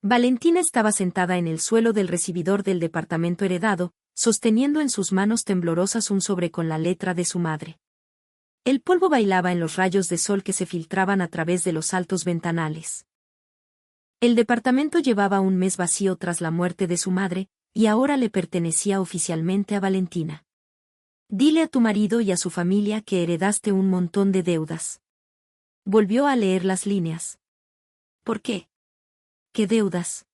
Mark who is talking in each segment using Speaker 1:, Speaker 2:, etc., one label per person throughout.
Speaker 1: Valentina estaba sentada en el suelo del recibidor del departamento heredado, sosteniendo en sus manos temblorosas un sobre con la letra de su madre. El polvo bailaba en los rayos de sol que se filtraban a través de los altos ventanales. El departamento llevaba un mes vacío tras la muerte de su madre, y ahora le pertenecía oficialmente a Valentina. Dile a tu marido y a su familia que heredaste un montón de deudas. Volvió a leer las líneas. ¿Por qué? ¿Qué deudas?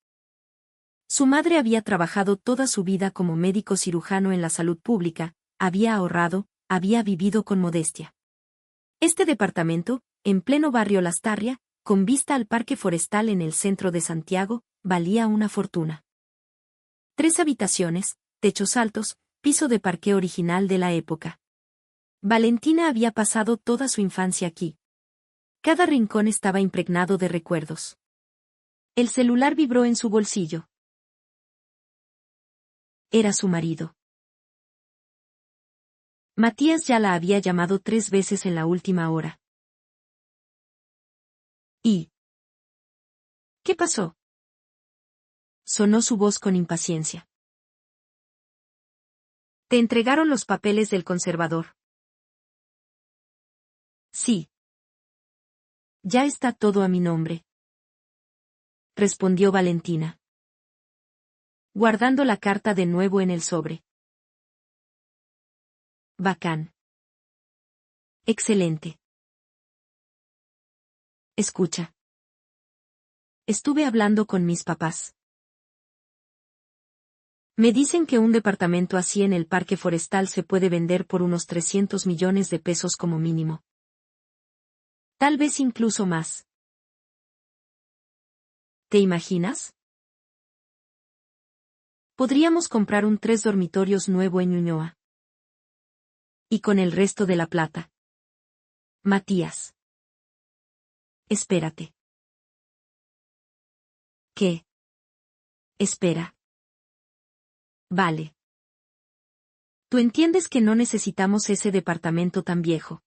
Speaker 1: Su madre había trabajado toda su vida como médico cirujano en la salud pública, había ahorrado, había vivido con modestia. Este departamento, en pleno barrio Lastarria, con vista al parque forestal en el centro de Santiago, valía una fortuna. 3 habitaciones, techos altos, piso de parqué original de la época. Valentina había pasado toda su infancia aquí. Cada rincón estaba impregnado de recuerdos. El celular vibró en su bolsillo. Era su marido. Matías ya la había llamado 3 veces en la última hora. ¿Y qué pasó? Sonó su voz con impaciencia. ¿Te entregaron los papeles del conservador? Sí. Ya está todo a mi nombre, respondió Valentina, guardando la carta de nuevo en el sobre. Bacán. Excelente. Escucha. Estuve hablando con mis papás. Me dicen que un departamento así en el parque forestal se puede vender por unos 300 millones de pesos como mínimo. Tal vez incluso más. ¿Te imaginas? Podríamos comprar un 3 dormitorios nuevo en Ñuñoa. Y con el resto de la plata. Matías. Espérate. ¿Qué? Espera. Vale. Tú entiendes que no necesitamos ese departamento tan viejo.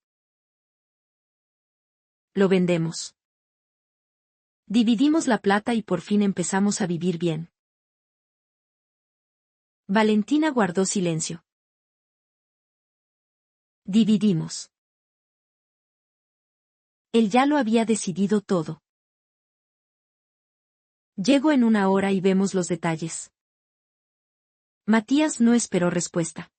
Speaker 1: Lo vendemos. Dividimos la plata y por fin empezamos a vivir bien. Valentina guardó silencio. Dividimos. Él ya lo había decidido todo. Llego en 1 hora y vemos los detalles. Matías no esperó respuesta.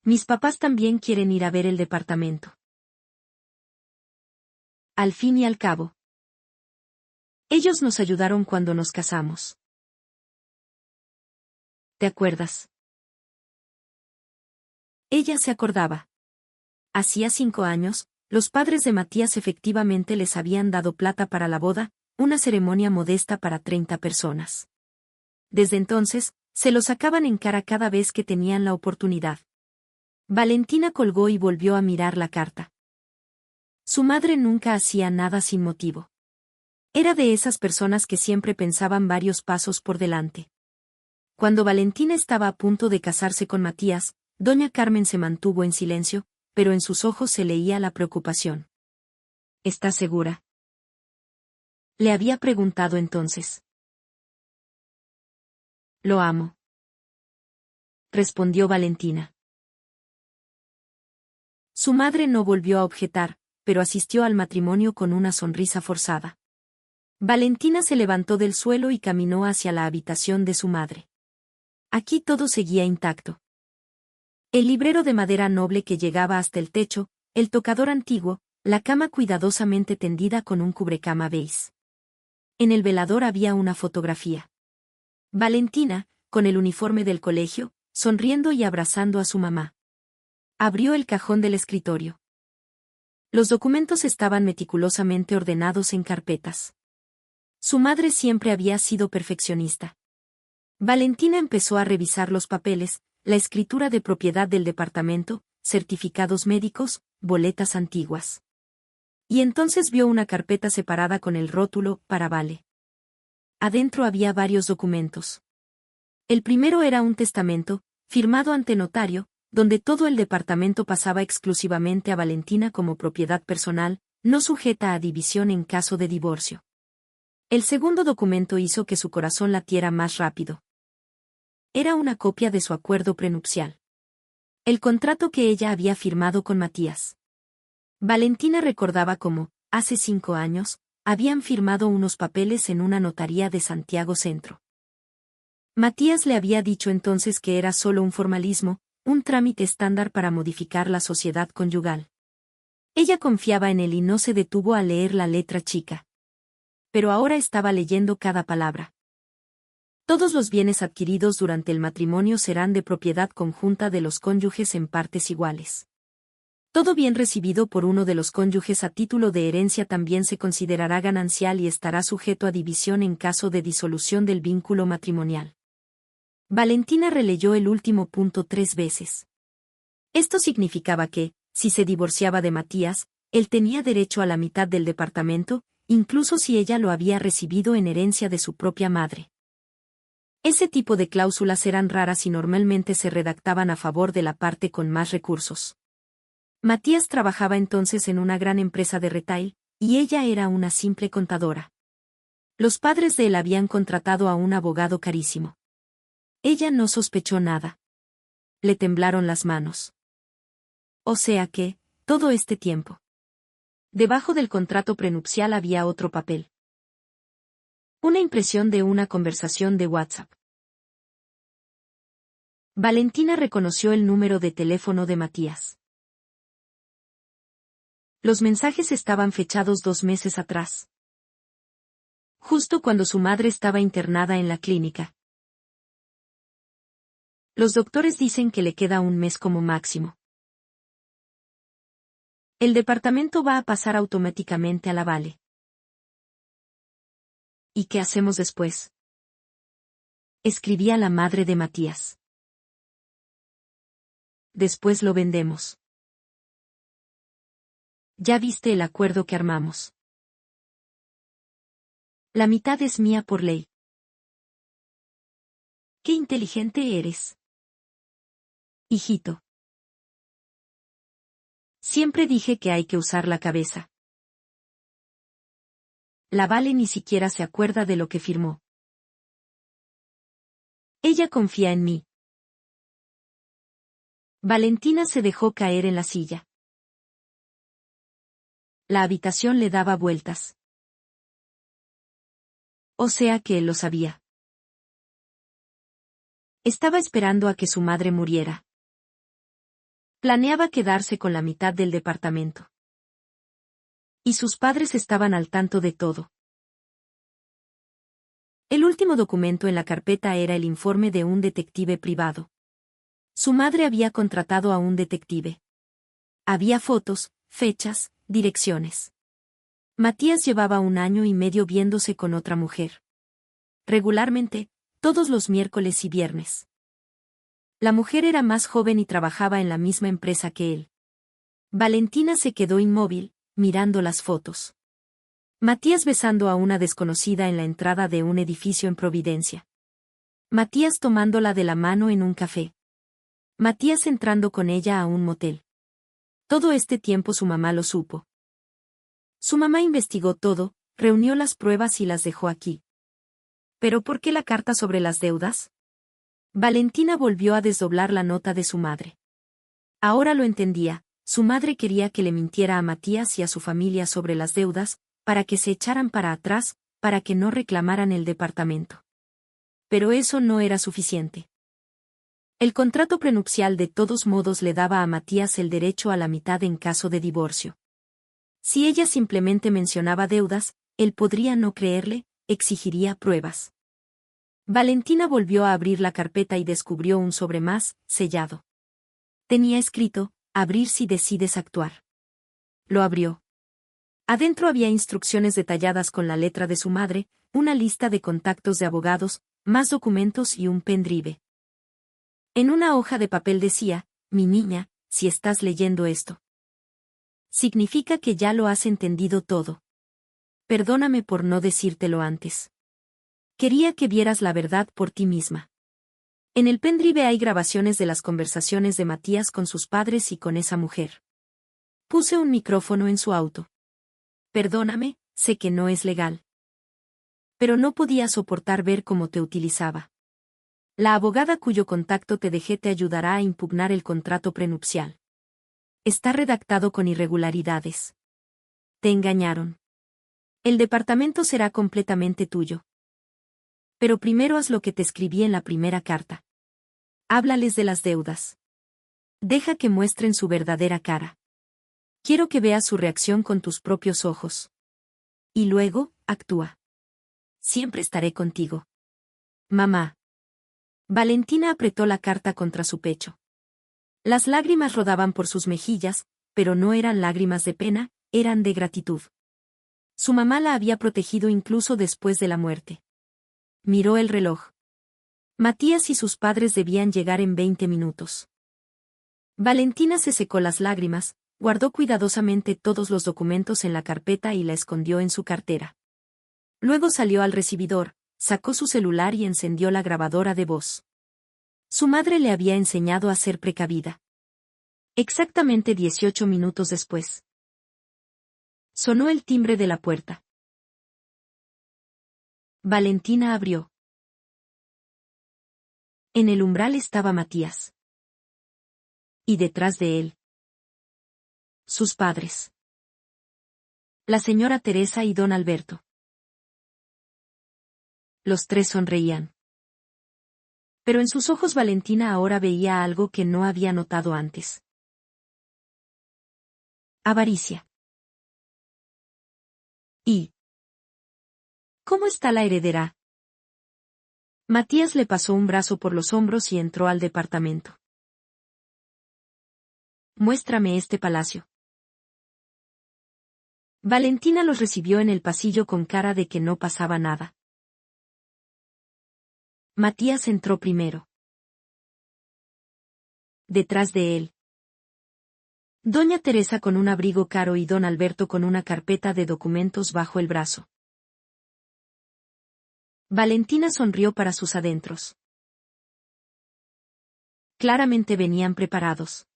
Speaker 1: Mis papás también quieren ir a ver el departamento. Al fin y al cabo. Ellos nos ayudaron cuando nos casamos. ¿Te acuerdas? Ella se acordaba. Hacía 5 años, los padres de Matías efectivamente les habían dado plata para la boda, una ceremonia modesta para 30 personas. Desde entonces, se lo sacaban en cara cada vez que tenían la oportunidad. Valentina colgó y volvió a mirar la carta. Su madre nunca hacía nada sin motivo. Era de esas personas que siempre pensaban varios pasos por delante. Cuando Valentina estaba a punto de casarse con Matías, doña Carmen se mantuvo en silencio, pero en sus ojos se leía la preocupación. ¿Estás segura? Le había preguntado entonces. Lo amo, respondió Valentina. Su madre no volvió a objetar, pero asistió al matrimonio con una sonrisa forzada. Valentina se levantó del suelo y caminó hacia la habitación de su madre. Aquí todo seguía intacto. El librero de madera noble que llegaba hasta el techo, el tocador antiguo, la cama cuidadosamente tendida con un cubrecama beige. En el velador había una fotografía. Valentina, con el uniforme del colegio, sonriendo y abrazando a su mamá. Abrió el cajón del escritorio. Los documentos estaban meticulosamente ordenados en carpetas. Su madre siempre había sido perfeccionista. Valentina empezó a revisar los papeles, la escritura de propiedad del departamento, certificados médicos, boletas antiguas. Y entonces vio una carpeta separada con el rótulo «Para Vale». Adentro había varios documentos. El primero era un testamento, firmado ante notario, donde todo el departamento pasaba exclusivamente a Valentina como propiedad personal, no sujeta a división en caso de divorcio. El segundo documento hizo que su corazón latiera más rápido. Era una copia de su acuerdo prenupcial. El contrato que ella había firmado con Matías. Valentina recordaba cómo, hace 5 años, habían firmado unos papeles en una notaría de Santiago Centro. Matías le había dicho entonces que era solo un formalismo, un trámite estándar para modificar la sociedad conyugal. Ella confiaba en él y no se detuvo a leer la letra chica. Pero ahora estaba leyendo cada palabra. Todos los bienes adquiridos durante el matrimonio serán de propiedad conjunta de los cónyuges en partes iguales. Todo bien recibido por uno de los cónyuges a título de herencia también se considerará ganancial y estará sujeto a división en caso de disolución del vínculo matrimonial. Valentina releyó el último punto 3 veces. Esto significaba que, si se divorciaba de Matías, él tenía derecho a la mitad del departamento, incluso si ella lo había recibido en herencia de su propia madre. Ese tipo de cláusulas eran raras y normalmente se redactaban a favor de la parte con más recursos. Matías trabajaba entonces en una gran empresa de retail, y ella era una simple contadora. Los padres de él habían contratado a un abogado carísimo. Ella no sospechó nada. Le temblaron las manos. O sea que, todo este tiempo. Debajo del contrato prenupcial había otro papel. Una impresión de una conversación de WhatsApp. Valentina reconoció el número de teléfono de Matías. Los mensajes estaban fechados 2 meses atrás. Justo cuando su madre estaba internada en la clínica. Los doctores dicen que le queda un mes como máximo. El departamento va a pasar automáticamente a la Vale. ¿Y qué hacemos después? Escribía la madre de Matías. Después lo vendemos. Ya viste el acuerdo que armamos. La mitad es mía por ley. ¡Qué inteligente eres! Hijito. Siempre dije que hay que usar la cabeza. La Vale ni siquiera se acuerda de lo que firmó. Ella confía en mí. Valentina se dejó caer en la silla. La habitación le daba vueltas. O sea que él lo sabía. Estaba esperando a que su madre muriera. Planeaba quedarse con la mitad del departamento. Y sus padres estaban al tanto de todo. El último documento en la carpeta era el informe de un detective privado. Su madre había contratado a un detective. Había fotos, fechas, direcciones. Matías llevaba 1 año y medio viéndose con otra mujer. Regularmente, todos los miércoles y viernes. La mujer era más joven y trabajaba en la misma empresa que él. Valentina se quedó inmóvil, mirando las fotos. Matías besando a una desconocida en la entrada de un edificio en Providencia. Matías tomándola de la mano en un café. Matías entrando con ella a un motel. Todo este tiempo su mamá lo supo. Su mamá investigó todo, reunió las pruebas y las dejó aquí. ¿Pero por qué la carta sobre las deudas? Valentina volvió a desdoblar la nota de su madre. Ahora lo entendía, su madre quería que le mintiera a Matías y a su familia sobre las deudas, para que se echaran para atrás, para que no reclamaran el departamento. Pero eso no era suficiente. El contrato prenupcial de todos modos le daba a Matías el derecho a la mitad en caso de divorcio. Si ella simplemente mencionaba deudas, él podría no creerle, exigiría pruebas. Valentina volvió a abrir la carpeta y descubrió un sobre más, sellado. Tenía escrito, abrir si decides actuar. Lo abrió. Adentro había instrucciones detalladas con la letra de su madre, una lista de contactos de abogados, más documentos y un pendrive. En una hoja de papel decía, mi niña, si estás leyendo esto. Significa que ya lo has entendido todo. Perdóname por no decírtelo antes. Quería que vieras la verdad por ti misma. En el pendrive hay grabaciones de las conversaciones de Matías con sus padres y con esa mujer. Puse un micrófono en su auto. Perdóname, sé que no es legal. pero no podía soportar ver cómo te utilizaba. La abogada cuyo contacto te dejé te ayudará a impugnar el contrato prenupcial. Está redactado con irregularidades. Te engañaron. El departamento será completamente tuyo. Pero primero haz lo que te escribí en la primera carta. Háblales de las deudas. Deja que muestren su verdadera cara. Quiero que veas su reacción con tus propios ojos. Y luego, actúa. Siempre estaré contigo. Mamá. Valentina apretó la carta contra su pecho. Las lágrimas rodaban por sus mejillas, pero no eran lágrimas de pena, eran de gratitud. Su mamá la había protegido incluso después de la muerte. Miró el reloj. Matías y sus padres debían llegar en 20 minutos. Valentina se secó las lágrimas, guardó cuidadosamente todos los documentos en la carpeta y la escondió en su cartera. Luego salió al recibidor, sacó su celular y encendió la grabadora de voz. Su madre le había enseñado a ser precavida. Exactamente 18 minutos después. Sonó el timbre de la puerta. Valentina abrió. En el umbral estaba Matías. Y detrás de él, sus padres. La señora Teresa y don Alberto. Los tres sonreían. Pero en sus ojos Valentina ahora veía algo que no había notado antes. Avaricia. ¿Y cómo está la heredera? Matías le pasó un brazo por los hombros y entró al departamento. Muéstrame este palacio. Valentina los recibió en el pasillo con cara de que no pasaba nada. Matías entró primero. Detrás de él, doña Teresa con un abrigo caro y don Alberto con una carpeta de documentos bajo el brazo. Valentina sonrió para sus adentros. Claramente venían preparados.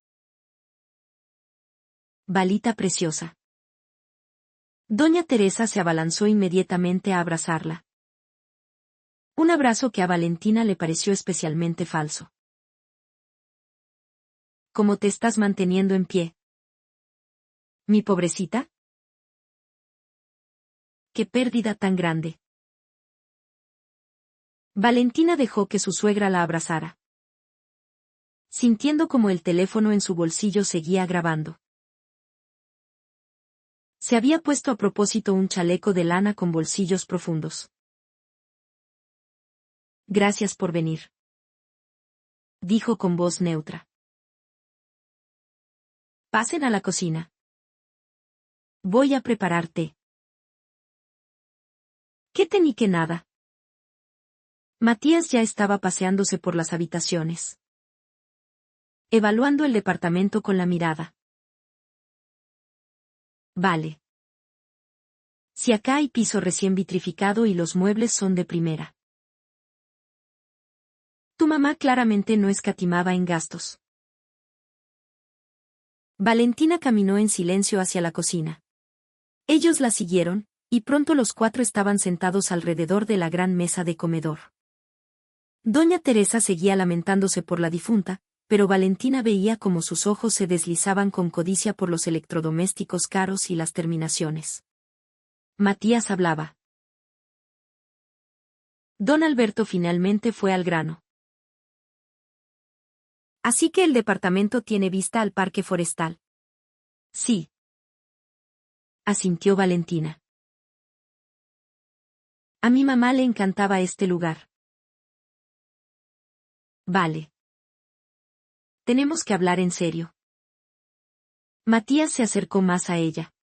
Speaker 1: Valita preciosa. Doña Teresa se abalanzó inmediatamente a abrazarla. Un abrazo que a Valentina le pareció especialmente falso. ¿Cómo te estás manteniendo en pie? ¿Mi pobrecita? ¡Qué pérdida tan grande! Valentina dejó que su suegra la abrazara, sintiendo como el teléfono en su bolsillo seguía grabando. Se había puesto a propósito un chaleco de lana con bolsillos profundos. Gracias por venir, dijo con voz neutra. Pasen a la cocina. Voy a preparar té. ¿Qué té ni qué nada? Matías ya estaba paseándose por las habitaciones, evaluando el departamento con la mirada. Vale. Si acá hay piso recién vitrificado y los muebles son de primera. Tu mamá claramente no escatimaba en gastos. Valentina caminó en silencio hacia la cocina. Ellos la siguieron, y pronto los cuatro estaban sentados alrededor de la gran mesa de comedor. Doña Teresa seguía lamentándose por la difunta, pero Valentina veía cómo sus ojos se deslizaban con codicia por los electrodomésticos caros y las terminaciones. Matías hablaba. Don Alberto finalmente fue al grano. Así que el departamento tiene vista al parque forestal. Sí. Asintió Valentina. A mi mamá le encantaba este lugar. Vale. Tenemos que hablar en serio. Matías se acercó más a ella.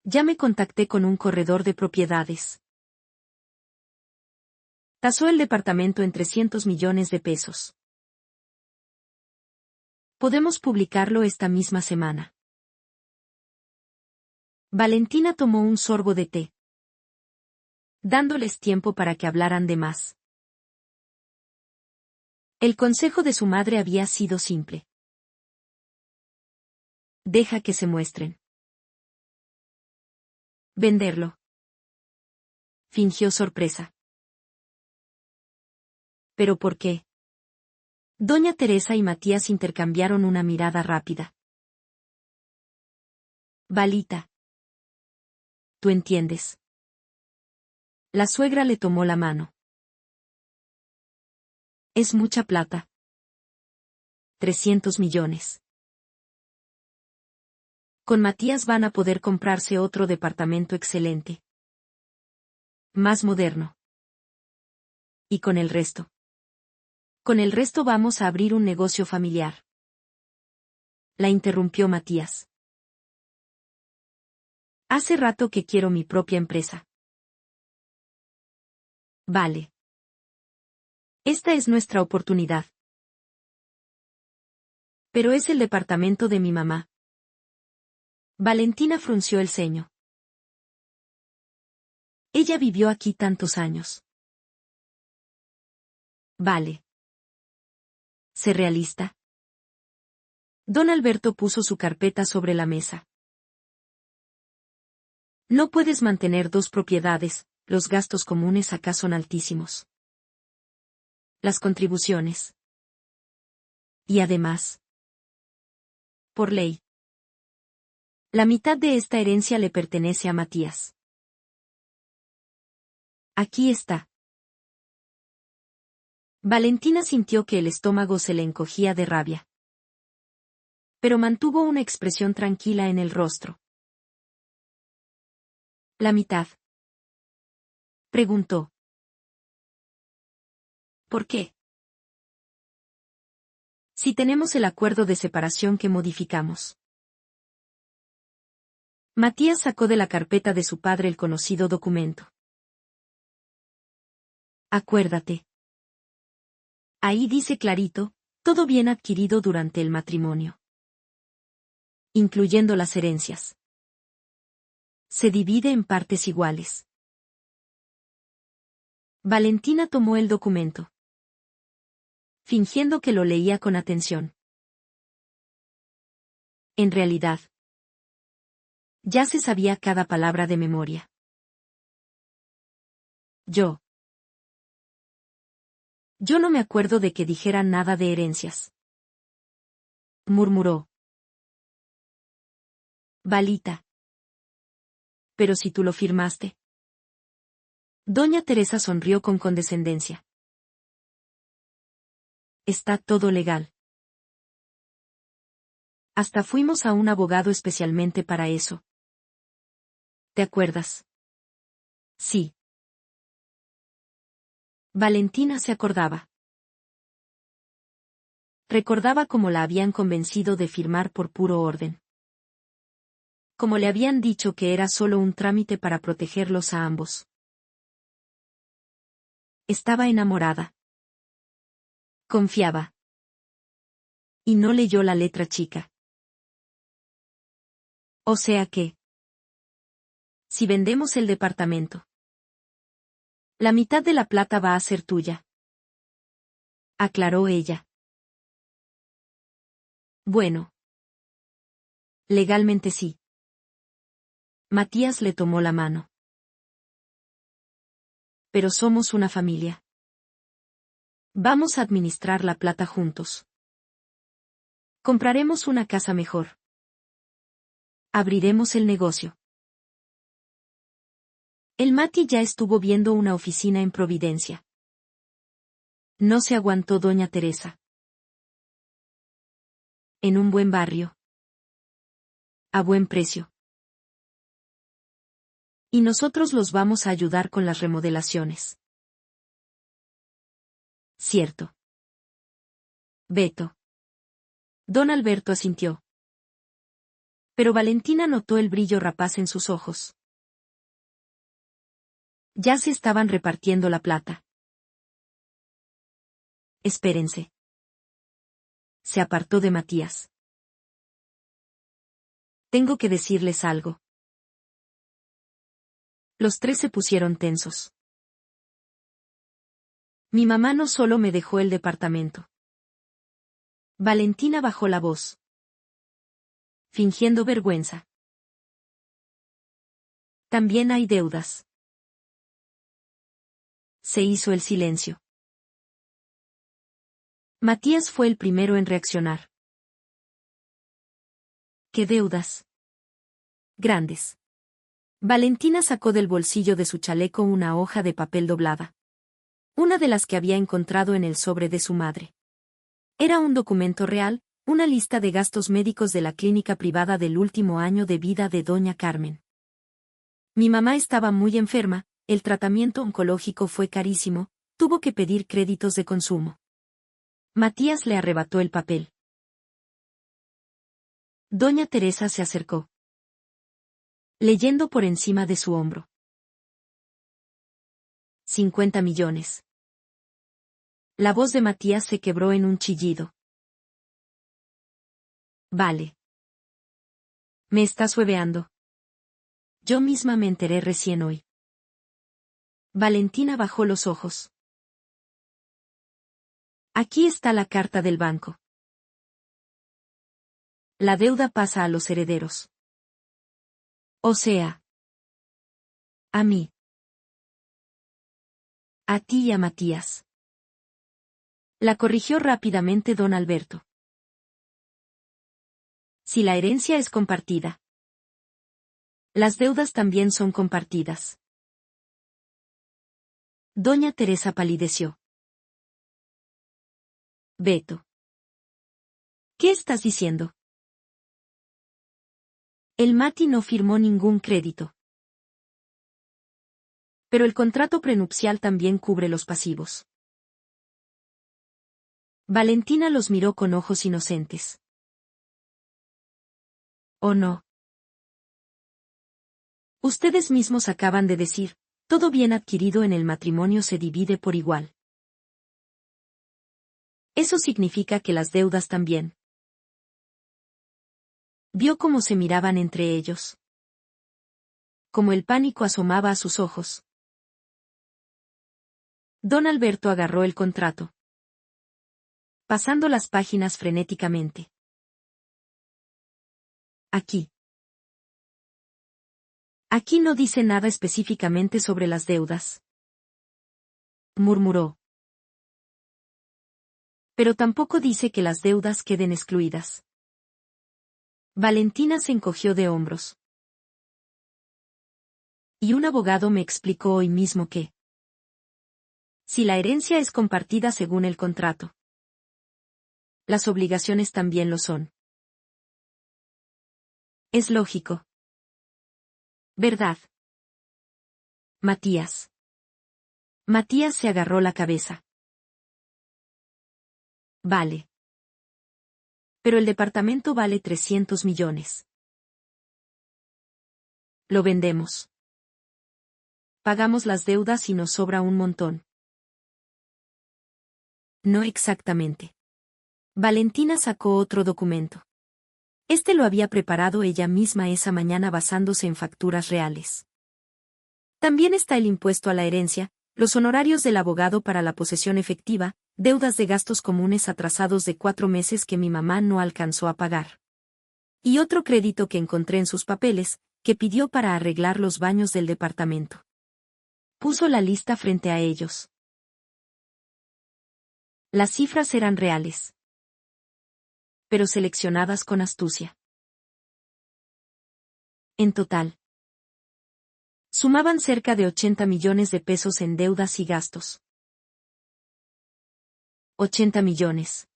Speaker 1: Ya me contacté con un corredor de propiedades. Tasó el departamento en 300 millones de pesos. Podemos publicarlo esta misma semana. Valentina tomó un sorbo de té, dándoles tiempo para que hablaran de más. El consejo de su madre había sido simple. Deja que se muestren. Venderlo. Fingió sorpresa. ¿Pero por qué? Doña Teresa y Matías intercambiaron una mirada rápida. Valita. ¿Tú entiendes? La suegra le tomó la mano. Es mucha plata. 300 millones. Con Matías van a poder comprarse otro departamento excelente. Más moderno. ¿Y con el resto? Con el resto vamos a abrir un negocio familiar. La interrumpió Matías. Hace rato que quiero mi propia empresa. Vale. Esta es nuestra oportunidad. Pero es el departamento de mi mamá. Valentina frunció el ceño. Ella vivió aquí tantos años. Vale. Sé realista. Don Alberto puso su carpeta sobre la mesa. No puedes mantener dos propiedades, los gastos comunes acá son altísimos. Las contribuciones. Y además. Por ley. La mitad de esta herencia le pertenece a Matías. Aquí está. Valentina sintió que el estómago se le encogía de rabia. Pero mantuvo una expresión tranquila en el rostro. ¿La mitad? Preguntó. ¿Por qué? Si tenemos el acuerdo de separación que modificamos. Matías sacó de la carpeta de su padre el conocido documento. Acuérdate. Ahí dice clarito, todo bien adquirido durante el matrimonio. Incluyendo las herencias. Se divide en partes iguales. Valentina tomó el documento. Fingiendo que lo leía con atención. En realidad. Ya se sabía cada palabra de memoria. Yo no me acuerdo de que dijera nada de herencias. Murmuró. Valita. Pero si tú lo firmaste. Doña Teresa sonrió con condescendencia. Está todo legal. Hasta fuimos a un abogado especialmente para eso. ¿Te acuerdas? Sí. Valentina se acordaba. Recordaba cómo la habían convencido de firmar por puro orden. Como le habían dicho que era solo un trámite para protegerlos a ambos. Estaba enamorada. Confiaba. Y no leyó la letra chica. O sea que. Si vendemos el departamento. La mitad de la plata va a ser tuya. Aclaró ella. Bueno. Legalmente sí. Matías le tomó la mano. Pero somos una familia. Vamos a administrar la plata juntos. Compraremos una casa mejor. Abriremos el negocio. El Mati ya estuvo viendo una oficina en Providencia. No se aguantó doña Teresa. En un buen barrio. A buen precio. Y nosotros los vamos a ayudar con las remodelaciones. Cierto. Beto. Don Alberto asintió. Pero Valentina notó el brillo rapaz en sus ojos. Ya se estaban repartiendo la plata. Espérense. Se apartó de Matías. Tengo que decirles algo. Los tres se pusieron tensos. Mi mamá no solo me dejó el departamento. Valentina bajó la voz. Fingiendo vergüenza. También hay deudas. Se hizo el silencio. Matías fue el primero en reaccionar. ¿Qué deudas? Grandes. Valentina sacó del bolsillo de su chaleco una hoja de papel doblada. Una de las que había encontrado en el sobre de su madre. Era un documento real, una lista de gastos médicos de la clínica privada del último año de vida de doña Carmen. Mi mamá estaba muy enferma, el tratamiento oncológico fue carísimo, tuvo que pedir créditos de consumo. Matías le arrebató el papel. Doña Teresa se acercó, leyendo por encima de su hombro. 50 millones. La voz de Matías se quebró en un chillido. Vale. ¿Me estás hueveando? Yo misma me enteré recién hoy. Valentina bajó los ojos. Aquí está la carta del banco. La deuda pasa a los herederos. O sea, a mí. A ti y a Matías. La corrigió rápidamente don Alberto. Si la herencia es compartida. Las deudas también son compartidas. Doña Teresa palideció. Beto. ¿Qué estás diciendo? El Mati no firmó ningún crédito. Pero el contrato prenupcial también cubre los pasivos. Valentina los miró con ojos inocentes. ¿O no? Ustedes mismos acaban de decir, todo bien adquirido en el matrimonio se divide por igual. Eso significa que las deudas también. Vio cómo se miraban entre ellos. Como el pánico asomaba a sus ojos. Don Alberto agarró el contrato. Pasando las páginas frenéticamente. Aquí. Aquí no dice nada específicamente sobre las deudas. Murmuró. Pero tampoco dice que las deudas queden excluidas. Valentina se encogió de hombros. Y un abogado me explicó hoy mismo que si la herencia es compartida según el contrato, las obligaciones también lo son. Es lógico. ¿Verdad? Matías. Matías se agarró la cabeza. Vale. Pero el departamento vale 300 millones. Lo vendemos. Pagamos las deudas y nos sobra un montón. No exactamente. Valentina sacó otro documento. Este lo había preparado ella misma esa mañana basándose en facturas reales. También está el impuesto a la herencia, los honorarios del abogado para la posesión efectiva, deudas de gastos comunes atrasados de 4 meses que mi mamá no alcanzó a pagar. Y otro crédito que encontré en sus papeles, que pidió para arreglar los baños del departamento. Puso la lista frente a ellos. Las cifras eran reales, pero seleccionadas con astucia. En total, sumaban cerca de 80 millones de pesos en deudas y gastos. 80 millones.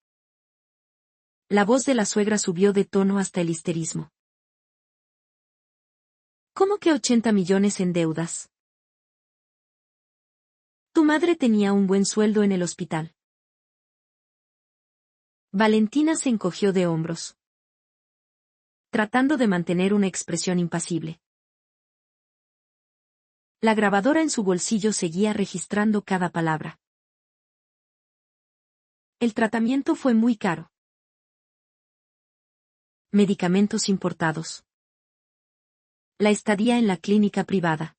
Speaker 1: La voz de la suegra subió de tono hasta el histerismo. ¿Cómo que 80 millones en deudas? Tu madre tenía un buen sueldo en el hospital. Valentina se encogió de hombros, tratando de mantener una expresión impasible. La grabadora en su bolsillo seguía registrando cada palabra. El tratamiento fue muy caro. Medicamentos importados. La estadía en la clínica privada.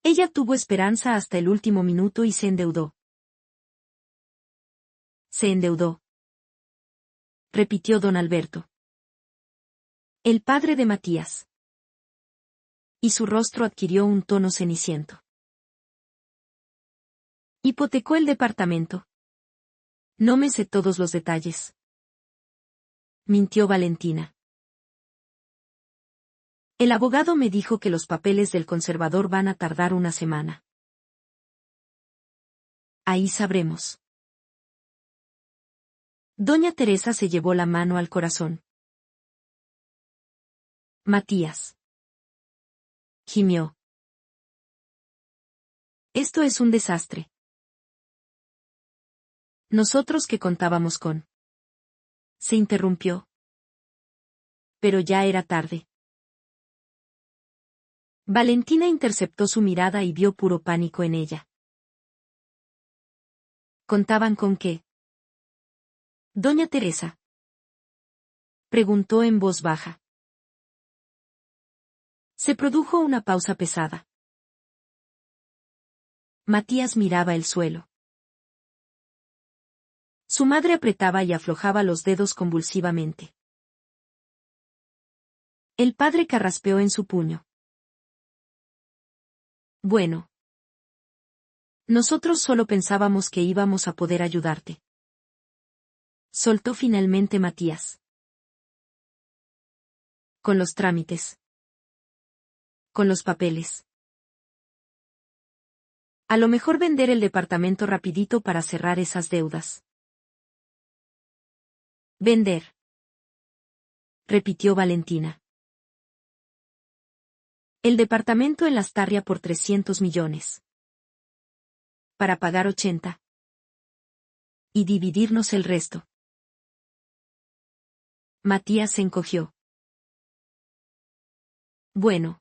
Speaker 1: Ella tuvo esperanza hasta el último minuto y se endeudó. Se endeudó. Repitió don Alberto. El padre de Matías. Y su rostro adquirió un tono ceniciento. Hipotecó el departamento. No me sé todos los detalles. Mintió Valentina. El abogado me dijo que los papeles del conservador van a tardar una semana. Ahí sabremos. Doña Teresa se llevó la mano al corazón. Matías. Gimió. Esto es un desastre. Nosotros que contábamos con. Se interrumpió. Pero ya era tarde. Valentina interceptó su mirada y vio puro pánico en ella. ¿Contaban con qué? Doña Teresa. Preguntó en voz baja. Se produjo una pausa pesada. Matías miraba el suelo. Su madre apretaba y aflojaba los dedos convulsivamente. El padre carraspeó en su puño. Bueno. Nosotros solo pensábamos que íbamos a poder ayudarte. Soltó finalmente Matías. Con los trámites. Con los papeles. A lo mejor vender el departamento rapidito para cerrar esas deudas. Vender. Repitió Valentina. El departamento en Lastarria por 300 millones. Para pagar 80. Y dividirnos el resto. Matías se encogió. Bueno.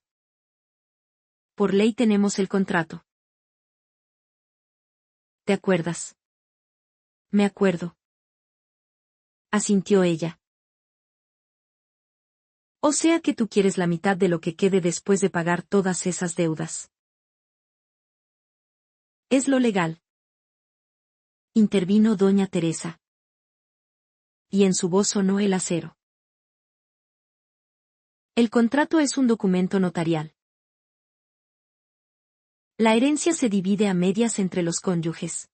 Speaker 1: Por ley tenemos el contrato. ¿Te acuerdas? Me acuerdo. Asintió ella. O sea que tú quieres la mitad de lo que quede después de pagar todas esas deudas. Es lo legal. Intervino doña Teresa. Y en su voz sonó el acero. El contrato es un documento notarial. La herencia se divide a medias entre los cónyuges.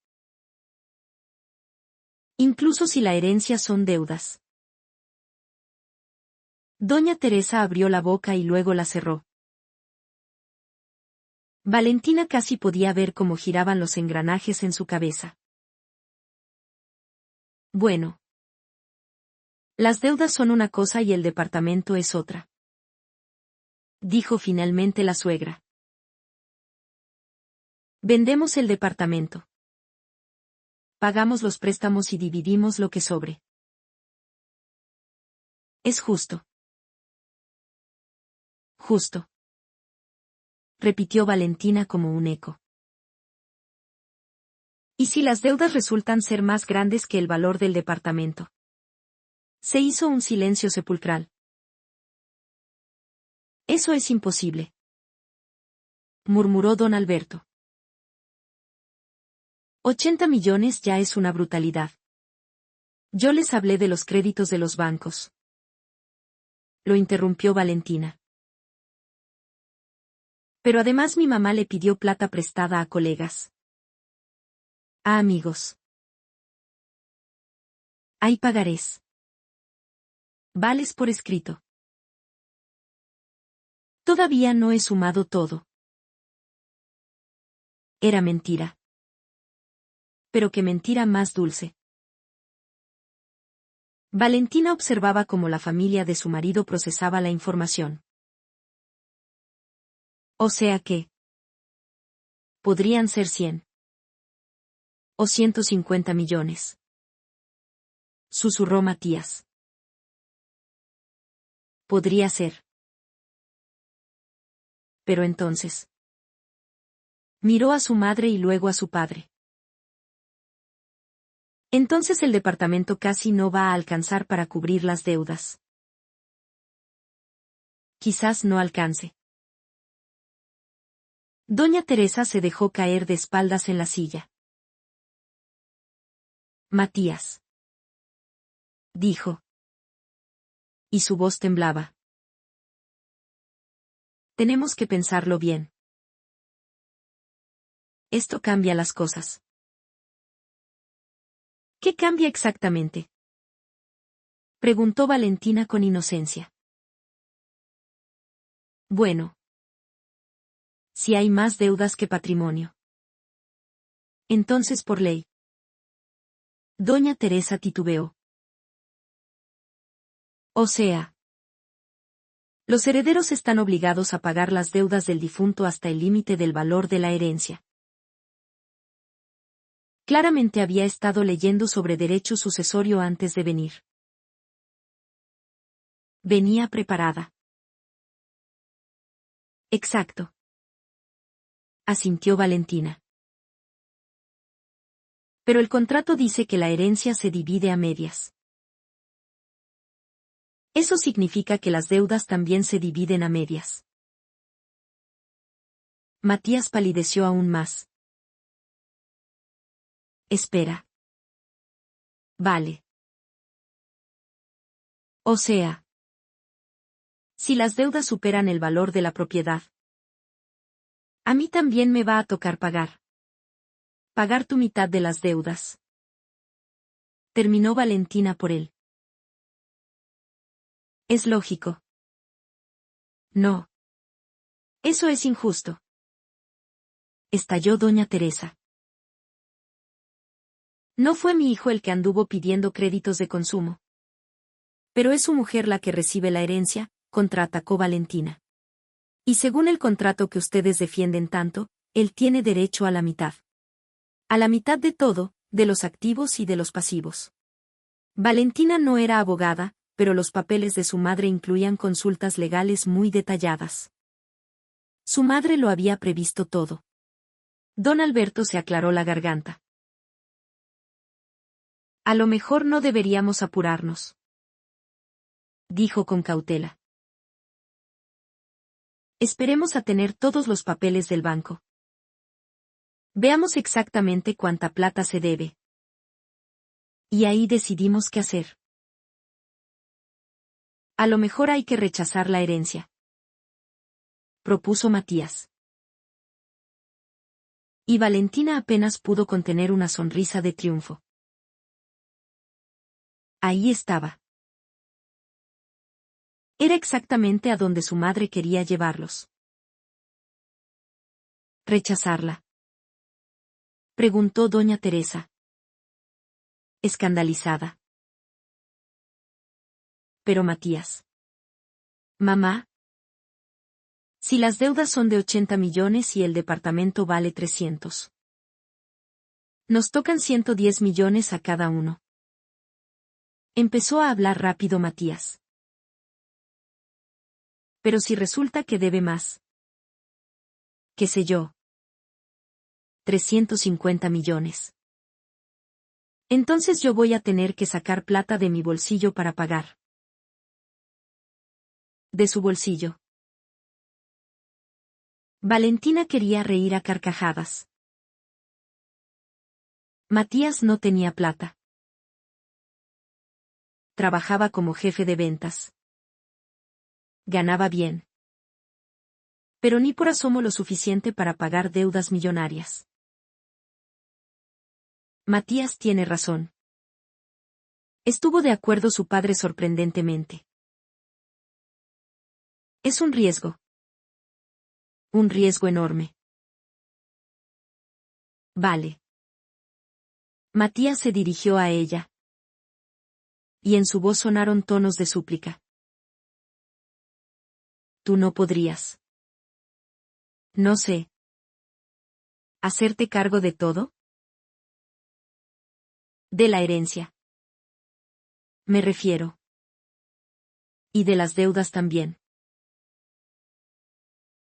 Speaker 1: Incluso si la herencia son deudas. Doña Teresa abrió la boca y luego la cerró. Valentina casi podía ver cómo giraban los engranajes en su cabeza. Bueno. Las deudas son una cosa y el departamento es otra. Dijo finalmente la suegra. Vendemos el departamento. Pagamos los préstamos y dividimos lo que sobre. Es justo. Justo. Repitió Valentina como un eco. ¿Y si las deudas resultan ser más grandes que el valor del departamento? Se hizo un silencio sepulcral. Eso es imposible. Murmuró don Alberto. 80 millones ya es una brutalidad. Yo les hablé de los créditos de los bancos. Lo interrumpió Valentina. Pero además mi mamá le pidió plata prestada a colegas. A amigos. Hay pagarés. Vales por escrito. Todavía no he sumado todo. Era mentira. Pero qué mentira más dulce. Valentina observaba cómo la familia de su marido procesaba la información. O sea que podrían ser 100. O 150 millones. Susurró Matías. Podría ser. Pero entonces. Miró a su madre y luego a su padre. Entonces el departamento casi no va a alcanzar para cubrir las deudas. Quizás no alcance. Doña Teresa se dejó caer de espaldas en la silla. Matías. Dijo. Y su voz temblaba. Tenemos que pensarlo bien. Esto cambia las cosas. ¿Qué cambia exactamente?, preguntó Valentina con inocencia. Bueno, si hay más deudas que patrimonio. Entonces por ley. Doña Teresa titubeó. O sea, los herederos están obligados a pagar las deudas del difunto hasta el límite del valor de la herencia. Claramente había estado leyendo sobre derecho sucesorio antes de venir. Venía preparada. Exacto. Asintió Valentina. Pero el contrato dice que la herencia se divide a medias. Eso significa que las deudas también se dividen a medias. Matías palideció aún más. Espera. Vale. O sea, si las deudas superan el valor de la propiedad, a mí también me va a tocar pagar. Pagar tu mitad de las deudas. Terminó Valentina por él. Es lógico. No. Eso es injusto. Estalló doña Teresa. No fue mi hijo el que anduvo pidiendo créditos de consumo. Pero es su mujer la que recibe la herencia, contraatacó Valentina. Y según el contrato que ustedes defienden tanto, él tiene derecho a la mitad. A la mitad de todo, de los activos y de los pasivos. Valentina no era abogada, pero los papeles de su madre incluían consultas legales muy detalladas. Su madre lo había previsto todo. Don Alberto se aclaró la garganta. A lo mejor no deberíamos apurarnos, dijo con cautela. Esperemos a tener todos los papeles del banco. Veamos exactamente cuánta plata se debe. Y ahí decidimos qué hacer. A lo mejor hay que rechazar la herencia, propuso Matías. Y Valentina apenas pudo contener una sonrisa de triunfo. Ahí estaba. Era exactamente a donde su madre quería llevarlos. ¿Rechazarla?, preguntó doña Teresa, escandalizada. Pero Matías. Mamá. Si las deudas son de 80 millones y el departamento vale 300. Nos tocan 110 millones a cada uno. Empezó a hablar rápido Matías. Pero si resulta que debe más. ¿Qué sé yo? 350 millones. Entonces yo voy a tener que sacar plata de mi bolsillo para pagar. De su bolsillo. Valentina quería reír a carcajadas. Matías no tenía plata. Trabajaba como jefe de ventas. Ganaba bien. Pero ni por asomo lo suficiente para pagar deudas millonarias. Matías tiene razón. Estuvo de acuerdo su padre sorprendentemente. Es un riesgo. Un riesgo enorme. Vale. Matías se dirigió a ella. Y en su voz sonaron tonos de súplica. Tú no podrías. No sé. ¿Hacerte cargo de todo? De la herencia. Me refiero. Y de las deudas también.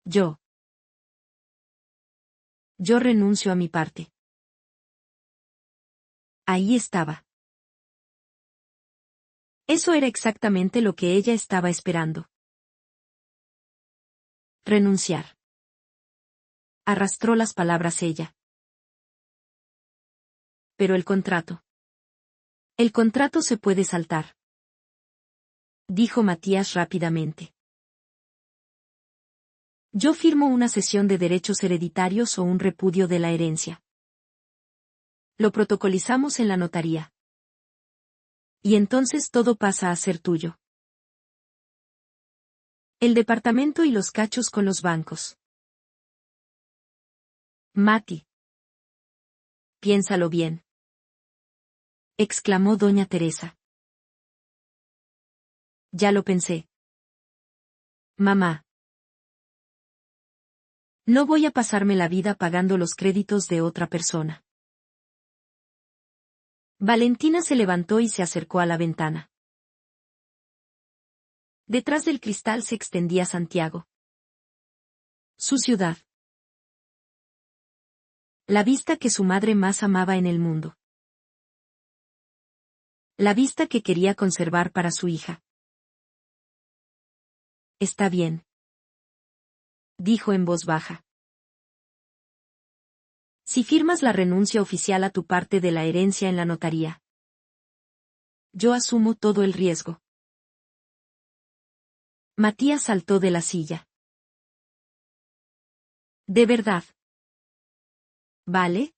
Speaker 1: Yo renuncio a mi parte. Ahí estaba. Eso era exactamente lo que ella estaba esperando. Renunciar. Arrastró las palabras ella. Pero el contrato. El contrato se puede saltar. Dijo Matías rápidamente. Yo firmo una cesión de derechos hereditarios o un repudio de la herencia. Lo protocolizamos en la notaría. Y entonces todo pasa a ser tuyo. El departamento y los cachos con los bancos. Mati. Piénsalo bien. Exclamó doña Teresa. Ya lo pensé. Mamá. No voy a pasarme la vida pagando los créditos de otra persona. Valentina se levantó y se acercó a la ventana. Detrás del cristal se extendía Santiago. Su ciudad. La vista que su madre más amaba en el mundo. La vista que quería conservar para su hija. Está bien. Dijo en voz baja. Si firmas la renuncia oficial a tu parte de la herencia en la notaría. Yo asumo todo el riesgo. Matías saltó de la silla. ¿De verdad? ¿Vale?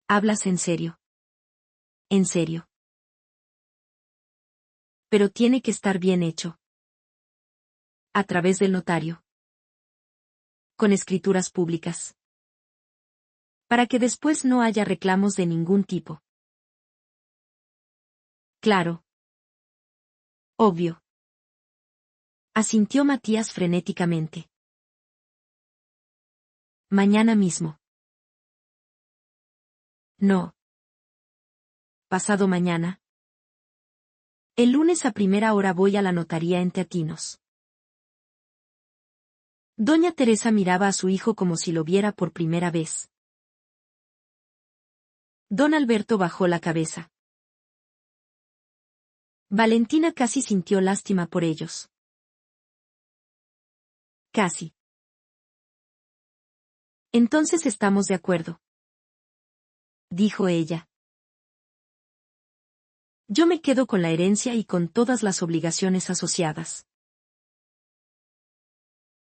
Speaker 1: ¿Hablas en serio? En serio. Pero tiene que estar bien hecho. A través del notario. Con escrituras públicas. Para que después no haya reclamos de ningún tipo. Claro. Obvio. Asintió Matías frenéticamente. Mañana mismo. No. Pasado mañana. El lunes a primera hora voy a la notaría en Teatinos. Doña Teresa miraba a su hijo como si lo viera por primera vez. Don Alberto bajó la cabeza. Valentina casi sintió lástima por ellos. Casi. Entonces estamos de acuerdo. Dijo ella. Yo me quedo con la herencia y con todas las obligaciones asociadas.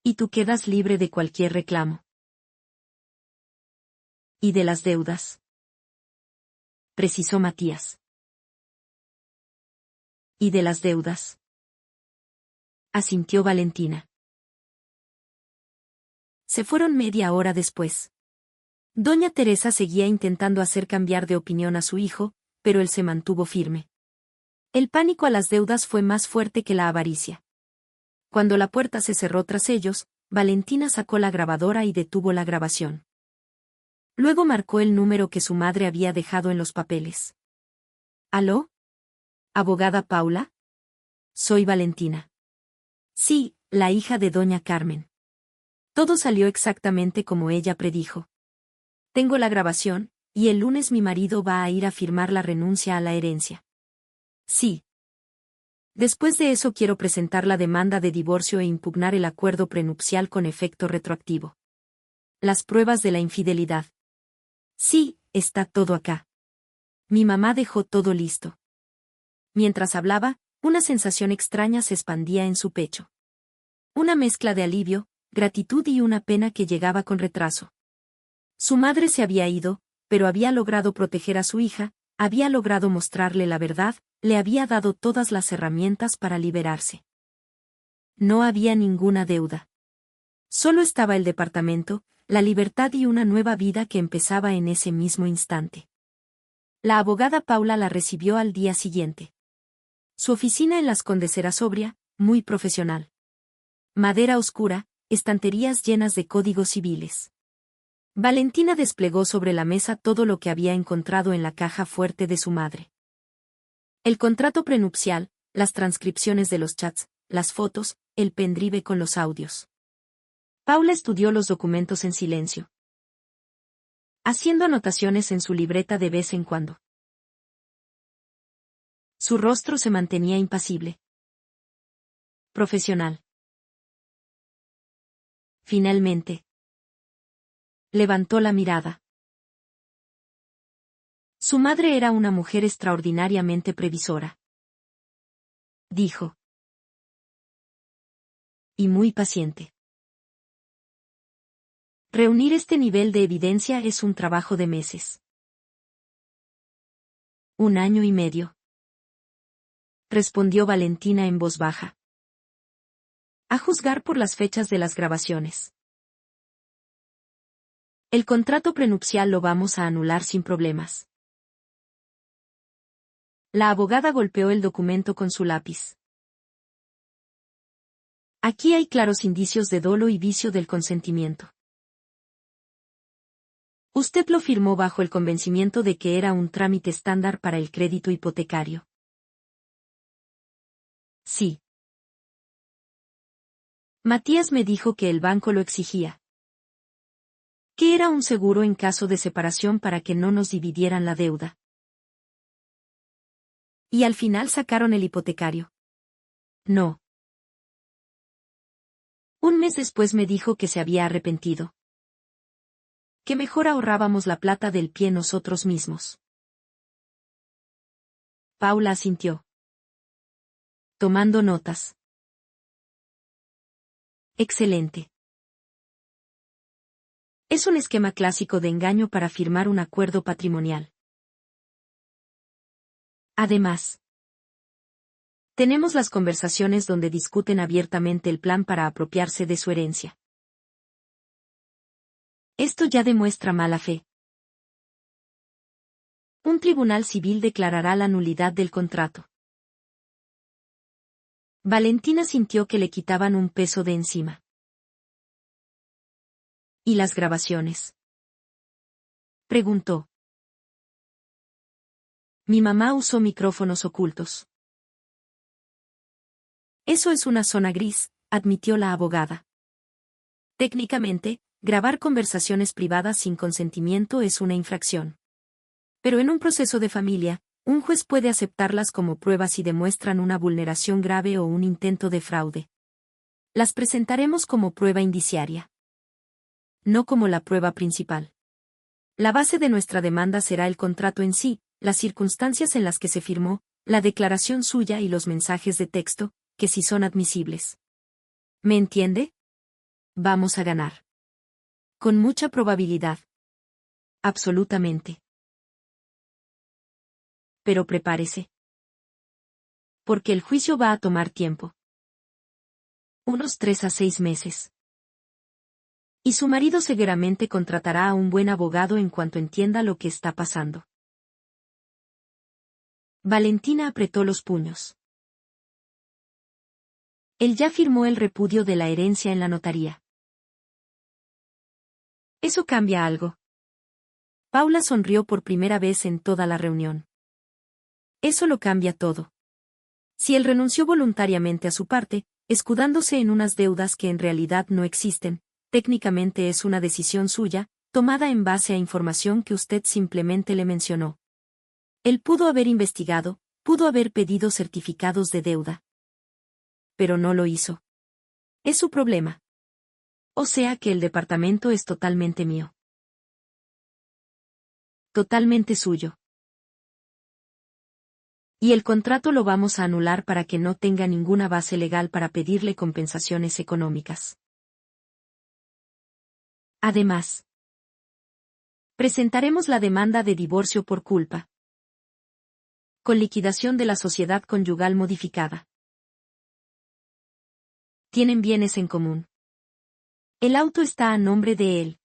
Speaker 1: Y tú quedas libre de cualquier reclamo. ¿Y de las deudas? Precisó Matías. ¿Y de las deudas? Asintió Valentina. Se fueron media hora después. Doña Teresa seguía intentando hacer cambiar de opinión a su hijo, pero él se mantuvo firme. El pánico a las deudas fue más fuerte que la avaricia. Cuando la puerta se cerró tras ellos, Valentina sacó la grabadora y detuvo la grabación. Luego marcó el número que su madre había dejado en los papeles. ¿Aló? ¿Abogada Paula? Soy Valentina. Sí, la hija de doña Carmen. Todo salió exactamente como ella predijo. Tengo la grabación, y el lunes mi marido va a ir a firmar la renuncia a la herencia. Sí. Después de eso quiero presentar la demanda de divorcio e impugnar el acuerdo prenupcial con efecto retroactivo. Las pruebas de la infidelidad. Sí, está todo acá. Mi mamá dejó todo listo. Mientras hablaba, una sensación extraña se expandía en su pecho. Una mezcla de alivio, gratitud y una pena que llegaba con retraso. Su madre se había ido, pero había logrado proteger a su hija, había logrado mostrarle la verdad, le había dado todas las herramientas para liberarse. No había ninguna deuda. Solo estaba el departamento, la libertad y una nueva vida que empezaba en ese mismo instante. La abogada Paula la recibió al día siguiente. Su oficina en Las Condes era sobria, muy profesional. Madera oscura, estanterías llenas de códigos civiles. Valentina desplegó sobre la mesa todo lo que había encontrado en la caja fuerte de su madre. El contrato prenupcial, las transcripciones de los chats, las fotos, el pendrive con los audios. Paula estudió los documentos en silencio, haciendo anotaciones en su libreta de vez en cuando. Su rostro se mantenía impasible. Profesional. Finalmente. Levantó la mirada. Su madre era una mujer extraordinariamente previsora. Dijo. Y muy paciente. Reunir este nivel de evidencia es un trabajo de meses. 1 año y medio. Respondió Valentina en voz baja. A juzgar por las fechas de las grabaciones. El contrato prenupcial lo vamos a anular sin problemas. La abogada golpeó el documento con su lápiz. Aquí hay claros indicios de dolo y vicio del consentimiento. Usted lo firmó bajo el convencimiento de que era un trámite estándar para el crédito hipotecario. Sí. Matías me dijo que el banco lo exigía. Que era un seguro en caso de separación para que no nos dividieran la deuda. Y al final sacaron el hipotecario. No. Un mes después me dijo que se había arrepentido. Que mejor ahorrábamos la plata del pie nosotros mismos. Paula asintió. Tomando notas. Excelente. Es un esquema clásico de engaño para firmar un acuerdo patrimonial. Además, tenemos las conversaciones donde discuten abiertamente el plan para apropiarse de su herencia. Esto ya demuestra mala fe. Un tribunal civil declarará la nulidad del contrato. Valentina sintió que le quitaban un peso de encima. ¿Y las grabaciones? Preguntó. Mi mamá usó micrófonos ocultos. Eso es una zona gris, admitió la abogada. Técnicamente, grabar conversaciones privadas sin consentimiento es una infracción. Pero en un proceso de familia, un juez puede aceptarlas como pruebas si demuestran una vulneración grave o un intento de fraude. Las presentaremos como prueba indiciaria. No como la prueba principal. La base de nuestra demanda será el contrato en sí, las circunstancias en las que se firmó, la declaración suya y los mensajes de texto, que sí son admisibles. ¿Me entiende? Vamos a ganar. Con mucha probabilidad. Absolutamente. Pero prepárese. Porque el juicio va a tomar tiempo. Unos 3 a 6 meses. Y su marido seguramente contratará a un buen abogado en cuanto entienda lo que está pasando. Valentina apretó los puños. Él ya firmó el repudio de la herencia en la notaría. ¿Eso cambia algo? Paula sonrió por primera vez en toda la reunión. Eso lo cambia todo. Si él renunció voluntariamente a su parte, escudándose en unas deudas que en realidad no existen, técnicamente es una decisión suya, tomada en base a información que usted simplemente le mencionó. Él pudo haber investigado, pudo haber pedido certificados de deuda. Pero no lo hizo. Es su problema. O sea que el departamento es totalmente mío. Totalmente suyo. Y el contrato lo vamos a anular para que no tenga ninguna base legal para pedirle compensaciones económicas. Además, presentaremos la demanda de divorcio por culpa. Con liquidación de la sociedad conyugal modificada. Tienen bienes en común. El auto está a nombre de él.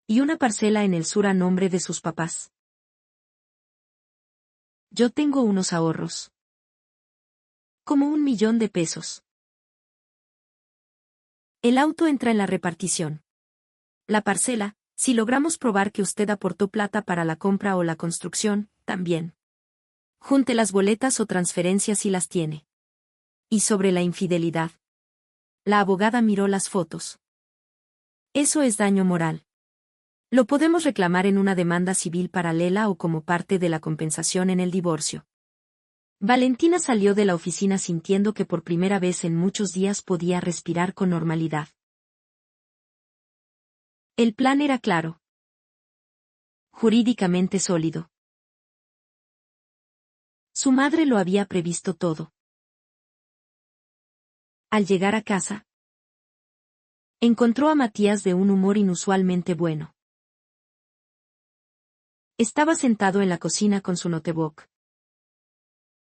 Speaker 1: Y una parcela en el sur a nombre de sus papás. Yo tengo unos ahorros. Como 1 millón de pesos. El auto entra en la repartición. La parcela, si logramos probar que usted aportó plata para la compra o la construcción, también. Junte las boletas o transferencias si las tiene. Y sobre la infidelidad. La abogada miró las fotos. Eso es daño moral. Lo podemos reclamar en una demanda civil paralela o como parte de la compensación en el divorcio. Valentina salió de la oficina sintiendo que por primera vez en muchos días podía respirar con normalidad. El plan era claro. Jurídicamente sólido. Su madre lo había previsto todo. Al llegar a casa, Encontró a Matías de un humor inusualmente bueno. Estaba sentado en la cocina con su notebook,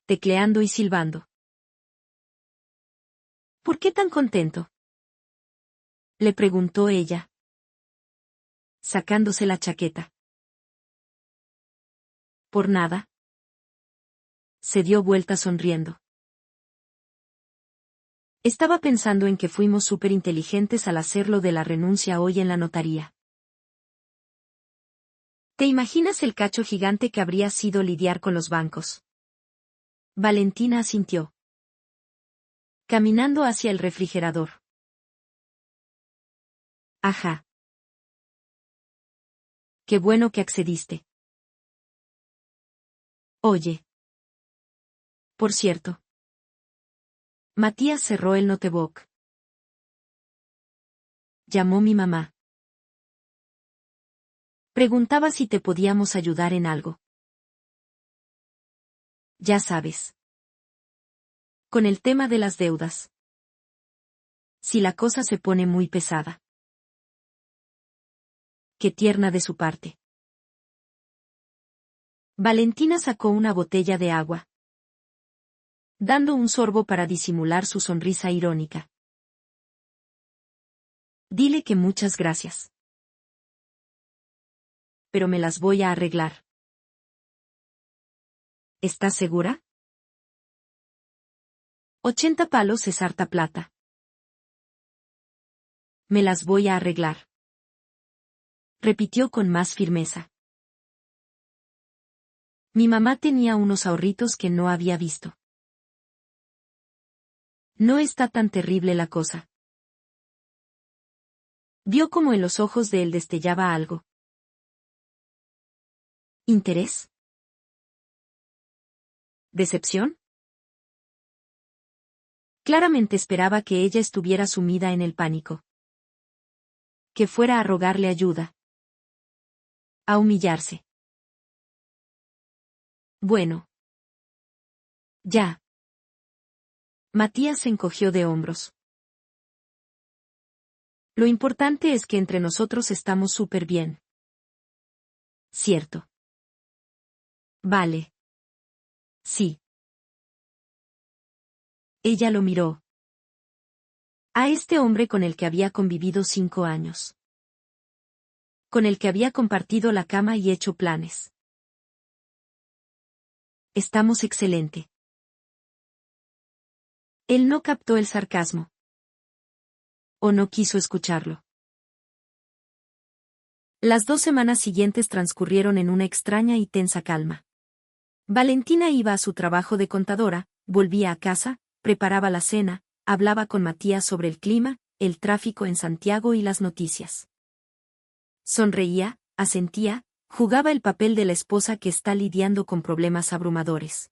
Speaker 1: tecleando y silbando. ¿Por qué tan contento?, le preguntó ella, sacándose la chaqueta. Por nada. Se dio vuelta sonriendo. Estaba pensando en que fuimos súper inteligentes al hacerlo de la renuncia hoy en la notaría. ¿Te imaginas el cacho gigante que habría sido lidiar con los bancos? Valentina asintió, caminando hacia el refrigerador. Ajá. Qué bueno que accediste. Oye. Por cierto. Matías cerró el notebook. Llamó mi mamá. Preguntaba si te podíamos ayudar en algo. Ya sabes. Con el tema de las deudas. Si la cosa se pone muy pesada. Qué tierna de su parte. Valentina sacó una botella de agua, dando un sorbo para disimular su sonrisa irónica. Dile que muchas gracias. Pero me las voy a arreglar. ¿Estás segura? 80 palos es harta plata. Me las voy a arreglar. Repitió con más firmeza. Mi mamá tenía unos ahorritos que no había visto. No está tan terrible la cosa. Vio como en los ojos de él destellaba algo. ¿Interés? ¿Decepción? Claramente esperaba que ella estuviera sumida en el pánico. Que fuera a rogarle ayuda. A humillarse. Bueno. Ya. Matías se encogió de hombros. Lo importante es que entre nosotros estamos súper bien. Cierto. Vale. Sí. Ella lo miró. A este hombre con el que había convivido 5 años. Con el que había compartido la cama y hecho planes. Estamos excelente. Él no captó el sarcasmo. O no quiso escucharlo. Las 2 semanas siguientes transcurrieron en una extraña y tensa calma. Valentina iba a su trabajo de contadora, volvía a casa, preparaba la cena, hablaba con Matías sobre el clima, el tráfico en Santiago y las noticias. Sonreía, asentía, jugaba el papel de la esposa que está lidiando con problemas abrumadores.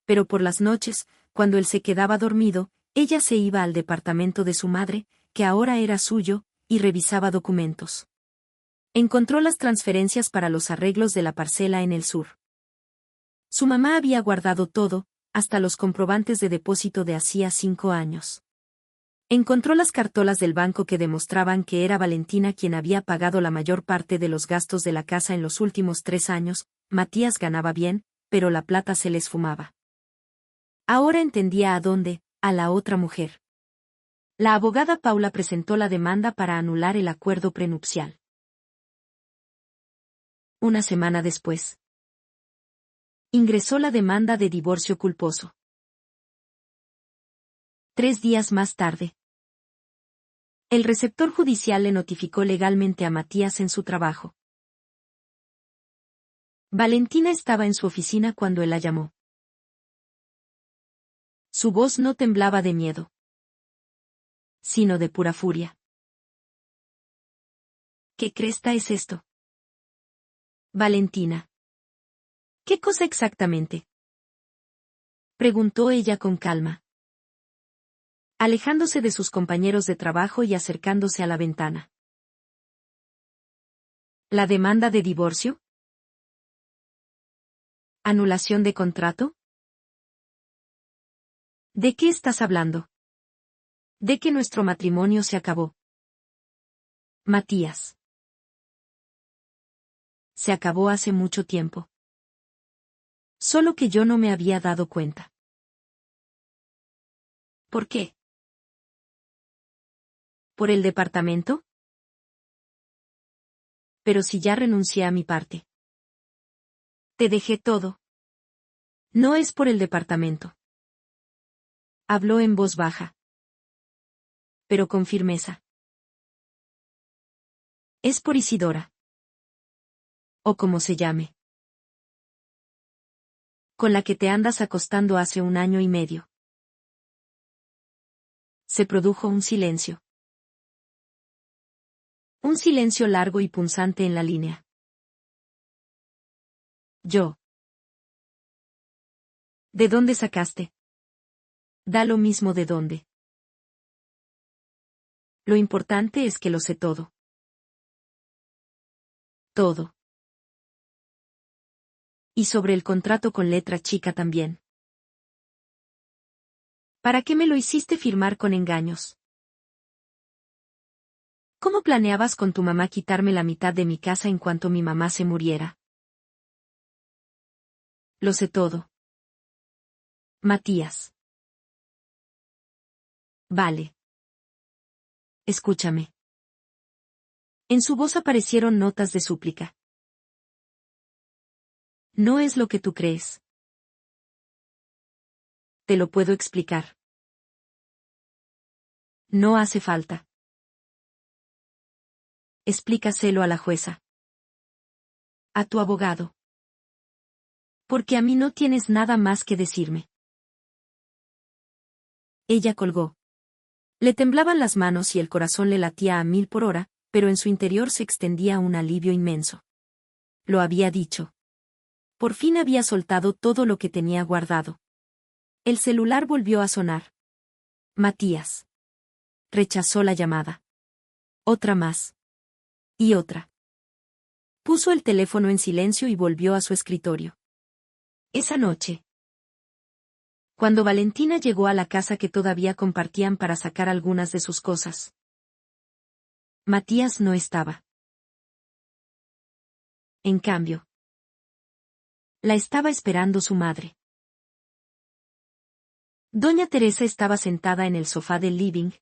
Speaker 1: Pero por las noches, cuando él se quedaba dormido, ella se iba al departamento de su madre, que ahora era suyo, y revisaba documentos. Encontró las transferencias para los arreglos de la parcela en el sur. Su mamá había guardado todo, hasta los comprobantes de depósito de hacía 5 años. Encontró las cartolas del banco que demostraban que era Valentina quien había pagado la mayor parte de los gastos de la casa en los últimos 3 años. Matías ganaba bien, pero la plata se le esfumaba. Ahora entendía a dónde, a la otra mujer. La abogada Paula presentó la demanda para anular el acuerdo prenupcial. Una semana después, ingresó la demanda de divorcio culposo. 3 días más tarde, el receptor judicial le notificó legalmente a Matías en su trabajo. Valentina estaba en su oficina cuando él la llamó. Su voz no temblaba de miedo, sino de pura furia. ¿Qué cresta es esto? Valentina. ¿Qué cosa exactamente?, preguntó ella con calma, alejándose de sus compañeros de trabajo y acercándose a la ventana. ¿La demanda de divorcio? ¿Anulación de contrato? ¿De qué estás hablando? De que nuestro matrimonio se acabó. Matías. Se acabó hace mucho tiempo. Solo que yo no me había dado cuenta. ¿Por qué? ¿Por el departamento? Pero si ya renuncié a mi parte. Te dejé todo. No es por el departamento. Habló en voz baja. Pero con firmeza. Es por Isidora. O como se llame. Con la que te andas acostando hace 1 año y medio. Se produjo un silencio. Un silencio largo y punzante en la línea. Yo. ¿De dónde sacaste? Da lo mismo de dónde. Lo importante es que lo sé todo. Todo. Y sobre el contrato con letra chica también. ¿Para qué me lo hiciste firmar con engaños? ¿Cómo planeabas con tu mamá quitarme la mitad de mi casa en cuanto mi mamá se muriera? Lo sé todo. Matías. Vale. Escúchame. En su voz aparecieron notas de súplica. No es lo que tú crees. Te lo puedo explicar. No hace falta. Explícaselo a la jueza. A tu abogado. Porque a mí no tienes nada más que decirme. Ella colgó. Le temblaban las manos y el corazón le latía a 1000 por hora, pero en su interior se extendía un alivio inmenso. Lo había dicho. Por fin había soltado todo lo que tenía guardado. El celular volvió a sonar. Matías. Rechazó la llamada. Otra más. Y otra. Puso el teléfono en silencio y volvió a su escritorio. Esa noche. Cuando Valentina llegó a la casa que todavía compartían para sacar algunas de sus cosas. Matías no estaba. En cambio, la estaba esperando su madre. Doña Teresa estaba sentada en el sofá del living,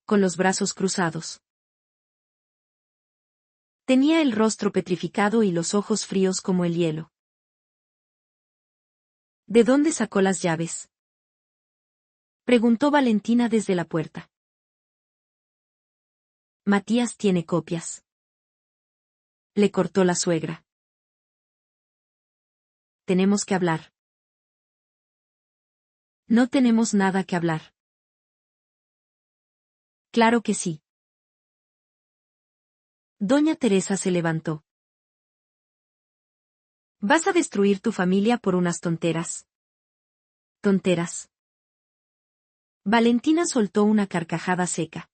Speaker 1: con los brazos cruzados. Tenía el rostro petrificado y los ojos fríos como el hielo. ¿De dónde sacó las llaves? Preguntó Valentina desde la puerta. Matías tiene copias. Le cortó la suegra. Tenemos que hablar. No tenemos nada que hablar. Claro que sí. Doña Teresa se levantó. Vas a destruir tu familia por unas tonteras. Tonteras. Valentina soltó una carcajada seca.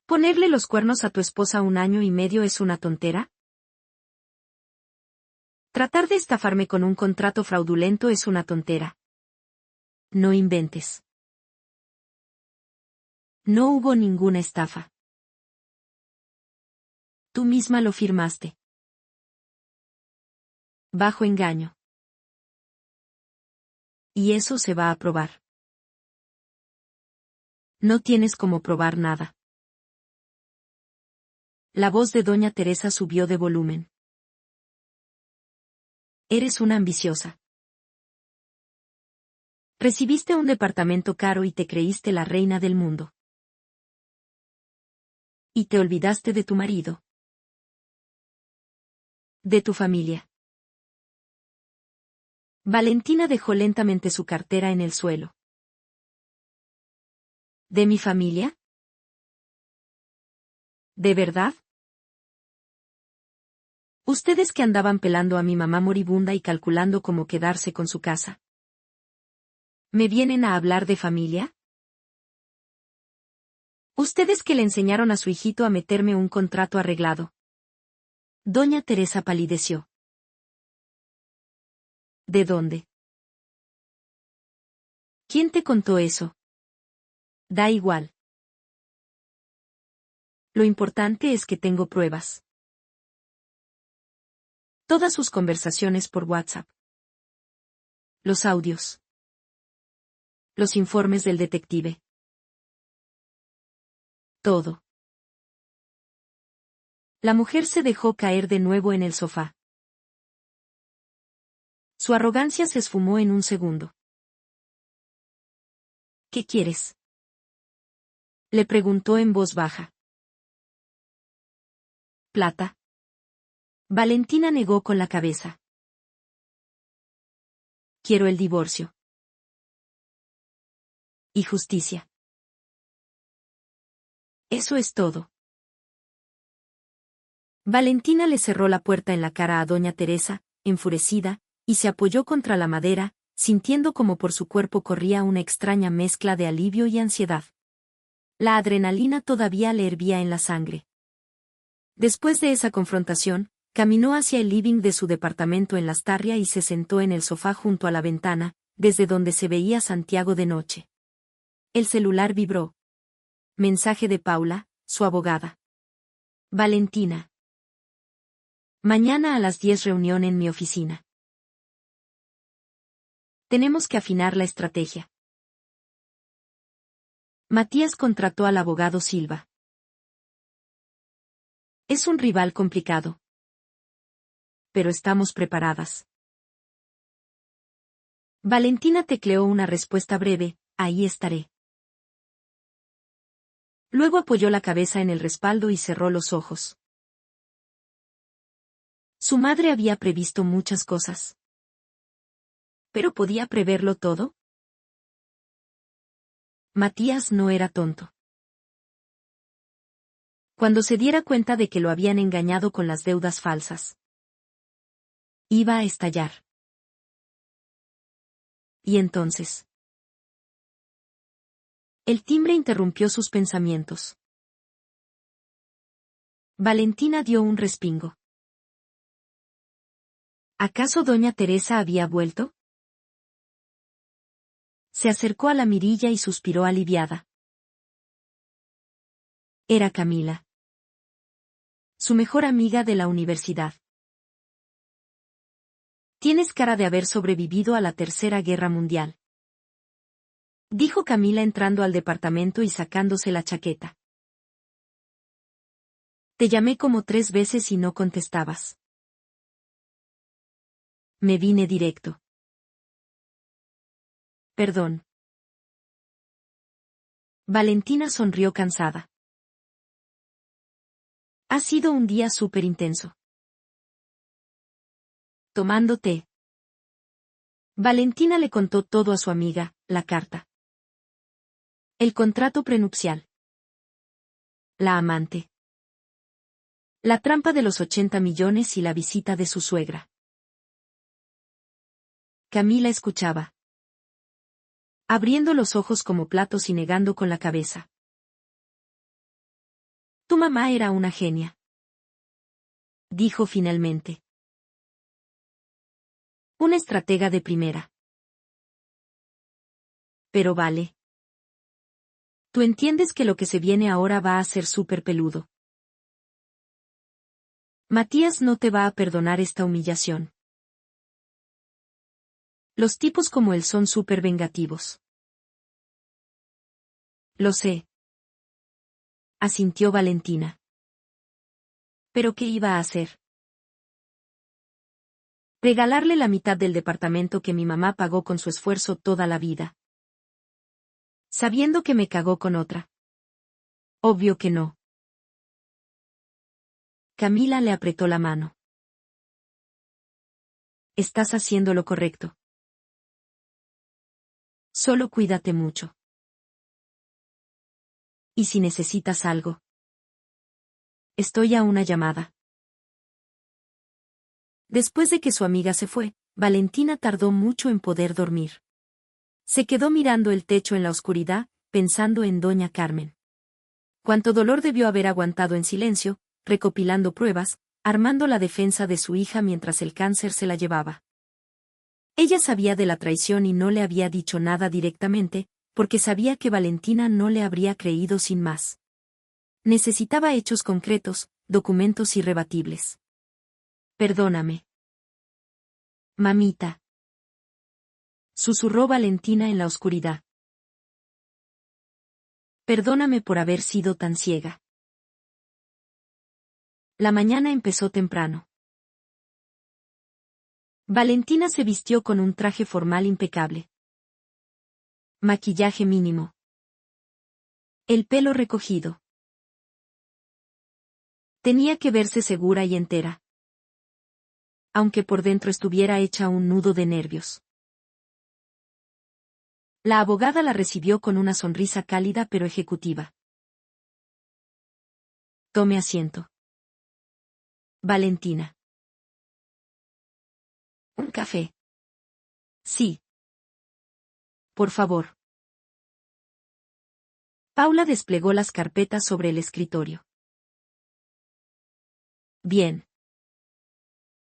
Speaker 1: ¿Ponerle los cuernos a tu esposa 1 año y medio es una tontera? Tratar de estafarme con un contrato fraudulento es una tontera. No inventes. No hubo ninguna estafa. Tú misma lo firmaste. Bajo engaño. Y eso se va a probar. No tienes cómo probar nada. La voz de Doña Teresa subió de volumen. Eres una ambiciosa. Recibiste un departamento caro y te creíste la reina del mundo. Y te olvidaste de tu marido. De tu familia. Valentina dejó lentamente su cartera en el suelo. ¿De mi familia? ¿De verdad? Ustedes que andaban pelando a mi mamá moribunda y calculando cómo quedarse con su casa. ¿Me vienen a hablar de familia? Ustedes que le enseñaron a su hijito a meterme un contrato arreglado. Doña Teresa palideció. ¿De dónde? ¿Quién te contó eso? Da igual. Lo importante es que tengo pruebas. Todas sus conversaciones por WhatsApp. Los audios. Los informes del detective. Todo. La mujer se dejó caer de nuevo en el sofá. Su arrogancia se esfumó en un segundo. ¿Qué quieres?, le preguntó en voz baja. Plata. Valentina negó con la cabeza. Quiero el divorcio. Y justicia. Eso es todo. Valentina le cerró la puerta en la cara a doña Teresa, enfurecida, y se apoyó contra la madera, sintiendo como por su cuerpo corría una extraña mezcla de alivio y ansiedad. La adrenalina todavía le hervía en la sangre. Después de esa confrontación, caminó hacia el living de su departamento en Lastarria y se sentó en el sofá junto a la ventana, desde donde se veía Santiago de noche. El celular vibró. Mensaje de Paula, su abogada. Valentina. Mañana a las 10 reunión en mi oficina. Tenemos que afinar la estrategia. Matías contrató al abogado Silva. Es un rival complicado. Pero estamos preparadas. Valentina tecleó una respuesta breve, ahí estaré. Luego apoyó la cabeza en el respaldo y cerró los ojos. Su madre había previsto muchas cosas. ¿Pero podía preverlo todo? Matías no era tonto. Cuando se diera cuenta de que lo habían engañado con las deudas falsas, iba a estallar. Y entonces. El timbre interrumpió sus pensamientos. Valentina dio un respingo. ¿Acaso doña Teresa había vuelto? Se acercó a la mirilla y suspiró aliviada. Era Camila. Su mejor amiga de la universidad. Tienes cara de haber sobrevivido a la Tercera Guerra Mundial, dijo Camila entrando al departamento y sacándose la chaqueta. Te llamé como 3 veces y no contestabas. Me vine directo. Perdón. Valentina sonrió cansada. Ha sido un día súper intenso. Tomando té. Valentina le contó todo a su amiga, la carta. El contrato prenupcial. La amante. La trampa de los 80 millones y la visita de su suegra. Camila escuchaba, abriendo los ojos como platos y negando con la cabeza. Tu mamá era una genia, dijo finalmente. Una estratega de primera. Pero vale. Tú entiendes que lo que se viene ahora va a ser súper peludo. Matías no te va a perdonar esta humillación. Los tipos como él son súper vengativos. Lo sé. Asintió Valentina. ¿Pero qué iba a hacer? Regalarle la mitad del departamento que mi mamá pagó con su esfuerzo toda la vida. Sabiendo que me cagó con otra. Obvio que no. Camila le apretó la mano. Estás haciendo lo correcto. Solo cuídate mucho. ¿Y si necesitas algo? Estoy a una llamada. Después de que su amiga se fue, Valentina tardó mucho en poder dormir. Se quedó mirando el techo en la oscuridad, pensando en doña Carmen. Cuánto dolor debió haber aguantado en silencio, recopilando pruebas, armando la defensa de su hija mientras el cáncer se la llevaba. Ella sabía de la traición y no le había dicho nada directamente, porque sabía que Valentina no le habría creído sin más. Necesitaba hechos concretos, documentos irrebatibles. Perdóname. Mamita. Susurró Valentina en la oscuridad. Perdóname por haber sido tan ciega. La mañana empezó temprano. Valentina se vistió con un traje formal impecable. Maquillaje mínimo. El pelo recogido. Tenía que verse segura y entera. Aunque por dentro estuviera hecha un nudo de nervios. La abogada la recibió con una sonrisa cálida pero ejecutiva. Tome asiento. Valentina. ¿Un café? Sí. Por favor. Paula desplegó las carpetas sobre el escritorio. Bien.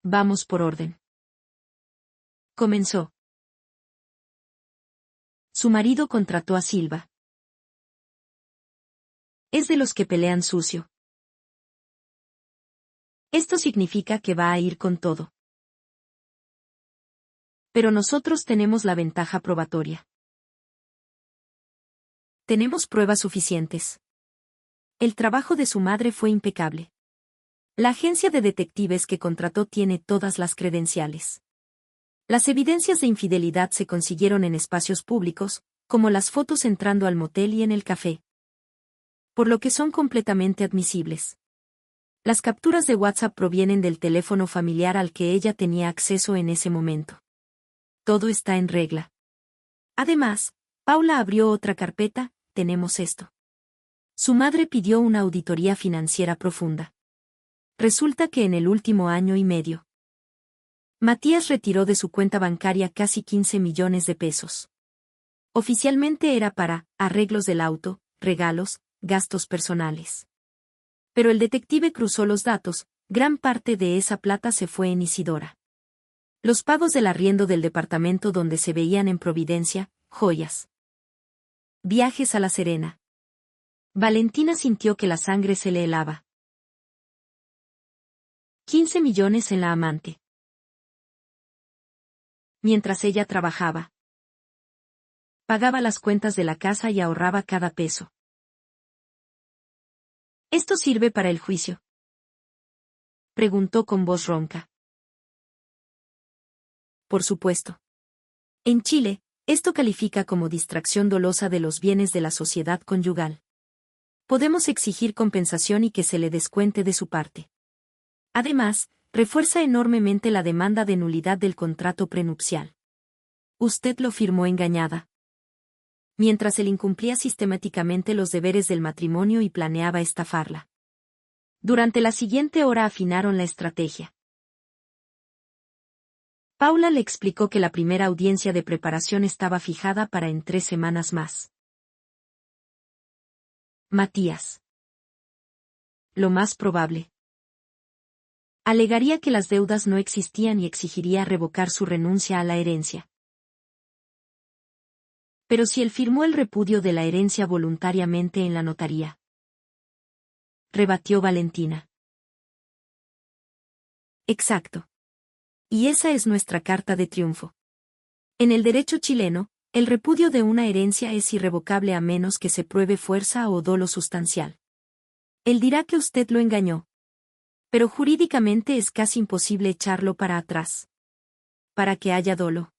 Speaker 1: Vamos por orden. Comenzó. Su marido contrató a Silva. Es de los que pelean sucio. Esto significa que va a ir con todo. Pero nosotros tenemos la ventaja probatoria. Tenemos pruebas suficientes. El trabajo de su madre fue impecable. La agencia de detectives que contrató tiene todas las credenciales. Las evidencias de infidelidad se consiguieron en espacios públicos, como las fotos entrando al motel y en el café. Por lo que son completamente admisibles. Las capturas de WhatsApp provienen del teléfono familiar al que ella tenía acceso en ese momento. Todo está en regla. Además, Paula abrió otra carpeta, tenemos esto. Su madre pidió una auditoría financiera profunda. Resulta que en el último año y medio, Matías retiró de su cuenta bancaria casi 15 millones de pesos. Oficialmente era para arreglos del auto, regalos, gastos personales. Pero el detective cruzó los datos, gran parte de esa plata se fue en Isidora. Los pagos del arriendo del departamento donde se veían en Providencia, joyas. Viajes a La Serena. Valentina sintió que la sangre se le helaba. 15 millones en la amante. Mientras ella trabajaba. Pagaba las cuentas de la casa y ahorraba cada peso. ¿Esto sirve para el juicio?, preguntó con voz ronca. Por supuesto. En Chile, esto califica como distracción dolosa de los bienes de la sociedad conyugal. Podemos exigir compensación y que se le descuente de su parte. Además, refuerza enormemente la demanda de nulidad del contrato prenupcial. Usted lo firmó engañada. Mientras él incumplía sistemáticamente los deberes del matrimonio y planeaba estafarla. Durante la siguiente hora afinaron la estrategia. Paula le explicó que la primera audiencia de preparación estaba fijada para en 3 semanas más. Matías. Lo más probable. Alegaría que las deudas no existían y exigiría revocar su renuncia a la herencia. Pero si él firmó el repudio de la herencia voluntariamente en la notaría. Rebatió Valentina. Exacto. Y esa es nuestra carta de triunfo. En el derecho chileno, el repudio de una herencia es irrevocable a menos que se pruebe fuerza o dolo sustancial. Él dirá que usted lo engañó. Pero jurídicamente es casi imposible echarlo para atrás. Para que haya dolo,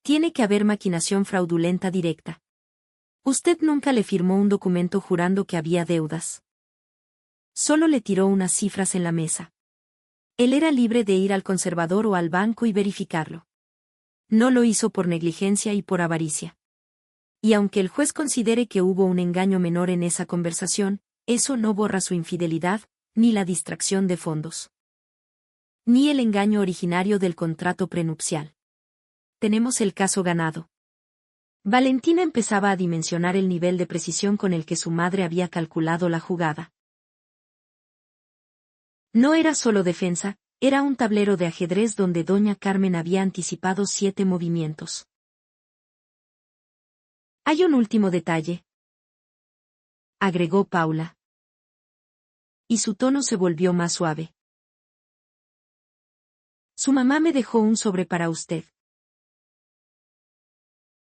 Speaker 1: tiene que haber maquinación fraudulenta directa. Usted nunca le firmó un documento jurando que había deudas. Solo le tiró unas cifras en la mesa. Él era libre de ir al conservador o al banco y verificarlo. No lo hizo por negligencia y por avaricia. Y aunque el juez considere que hubo un engaño menor en esa conversación, eso no borra su infidelidad, ni la distracción de fondos. Ni el engaño originario del contrato prenupcial. Tenemos el caso ganado. Valentina empezaba a dimensionar el nivel de precisión con el que su madre había calculado la jugada. No era solo defensa, era un tablero de ajedrez donde doña Carmen había anticipado 7 movimientos. Hay un último detalle, agregó Paula. y su tono se volvió más suave. Su mamá me dejó un sobre para usted.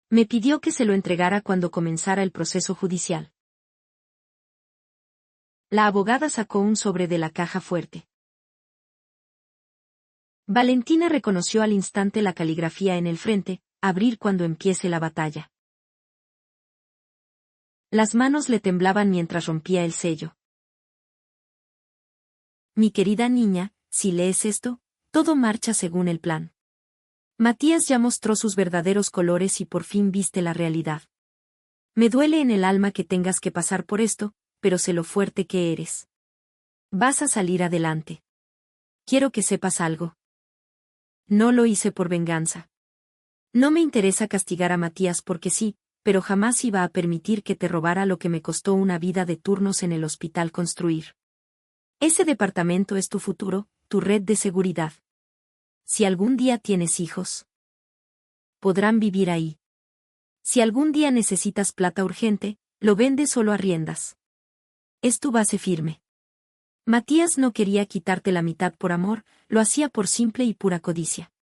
Speaker 1: Me pidió que se lo entregara cuando comenzara el proceso judicial. La abogada sacó un sobre de la caja fuerte. Valentina reconoció al instante la caligrafía en el frente: abrir cuando empiece la batalla. Las manos le temblaban mientras rompía el sello. Mi querida niña, si lees esto, todo marcha según el plan. Matías ya mostró sus verdaderos colores y por fin viste la realidad. Me duele en el alma que tengas que pasar por esto, pero sé lo fuerte que eres. Vas a salir adelante. Quiero que sepas algo. No lo hice por venganza. No me interesa castigar a Matías porque sí, pero jamás iba a permitir que te robara lo que me costó una vida de turnos en el hospital construir. Ese departamento es tu futuro, tu red de seguridad. Si algún día tienes hijos, podrán vivir ahí. Si algún día necesitas plata urgente, lo vendes solo a riendas. Es tu base firme. Matías no quería quitarte la mitad por amor, lo hacía por simple y pura codicia.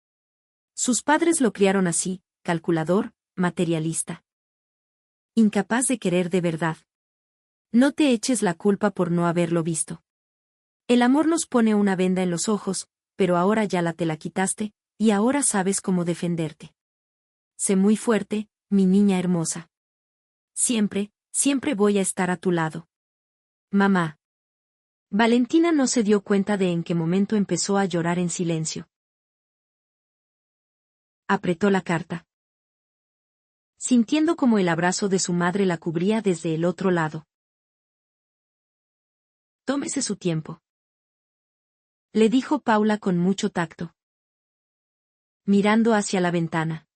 Speaker 1: Sus padres lo criaron así, calculador, materialista. Incapaz de querer de verdad. No te eches la culpa por no haberlo visto. El amor nos pone una venda en los ojos, pero ahora ya te la quitaste, y ahora sabes cómo defenderte. Sé muy fuerte, mi niña hermosa. Siempre, siempre voy a estar a tu lado. Mamá. Valentina no se dio cuenta de en qué momento empezó a llorar en silencio. Apretó la carta, sintiendo como el abrazo de su madre la cubría desde el otro lado. Tómese su tiempo, le dijo Paula con mucho tacto, mirando hacia la ventana.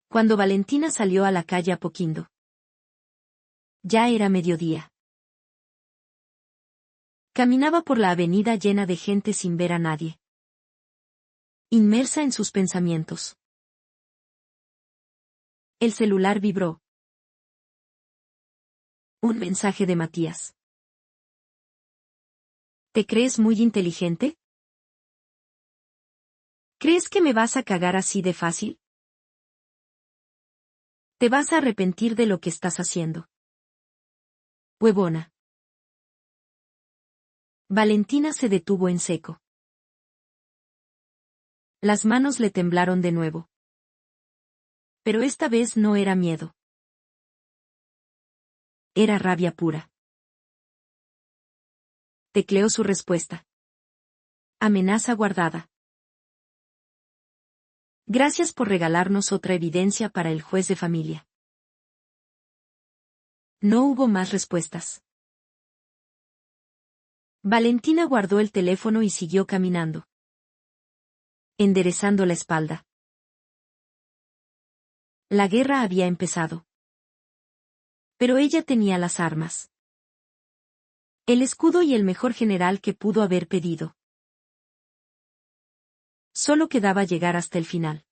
Speaker 1: Cuando Valentina salió a la calle Apoquindo, ya era mediodía. Caminaba por la avenida llena de gente sin ver a nadie, inmersa en sus pensamientos. El celular vibró. Un mensaje de Matías. ¿Te crees muy inteligente? ¿Crees que me vas a cagar así de fácil? Te vas a arrepentir de lo que estás haciendo. Huevona. Valentina se detuvo en seco. Las manos le temblaron de nuevo. Pero esta vez no era miedo. Era rabia pura. Tecleó su respuesta. Amenaza guardada. Gracias por regalarnos otra evidencia para el juez de familia. No hubo más respuestas. Valentina guardó el teléfono y siguió caminando, enderezando la espalda. La guerra había empezado. Pero ella tenía las armas. El escudo y el mejor general que pudo haber pedido. Solo quedaba llegar hasta el final.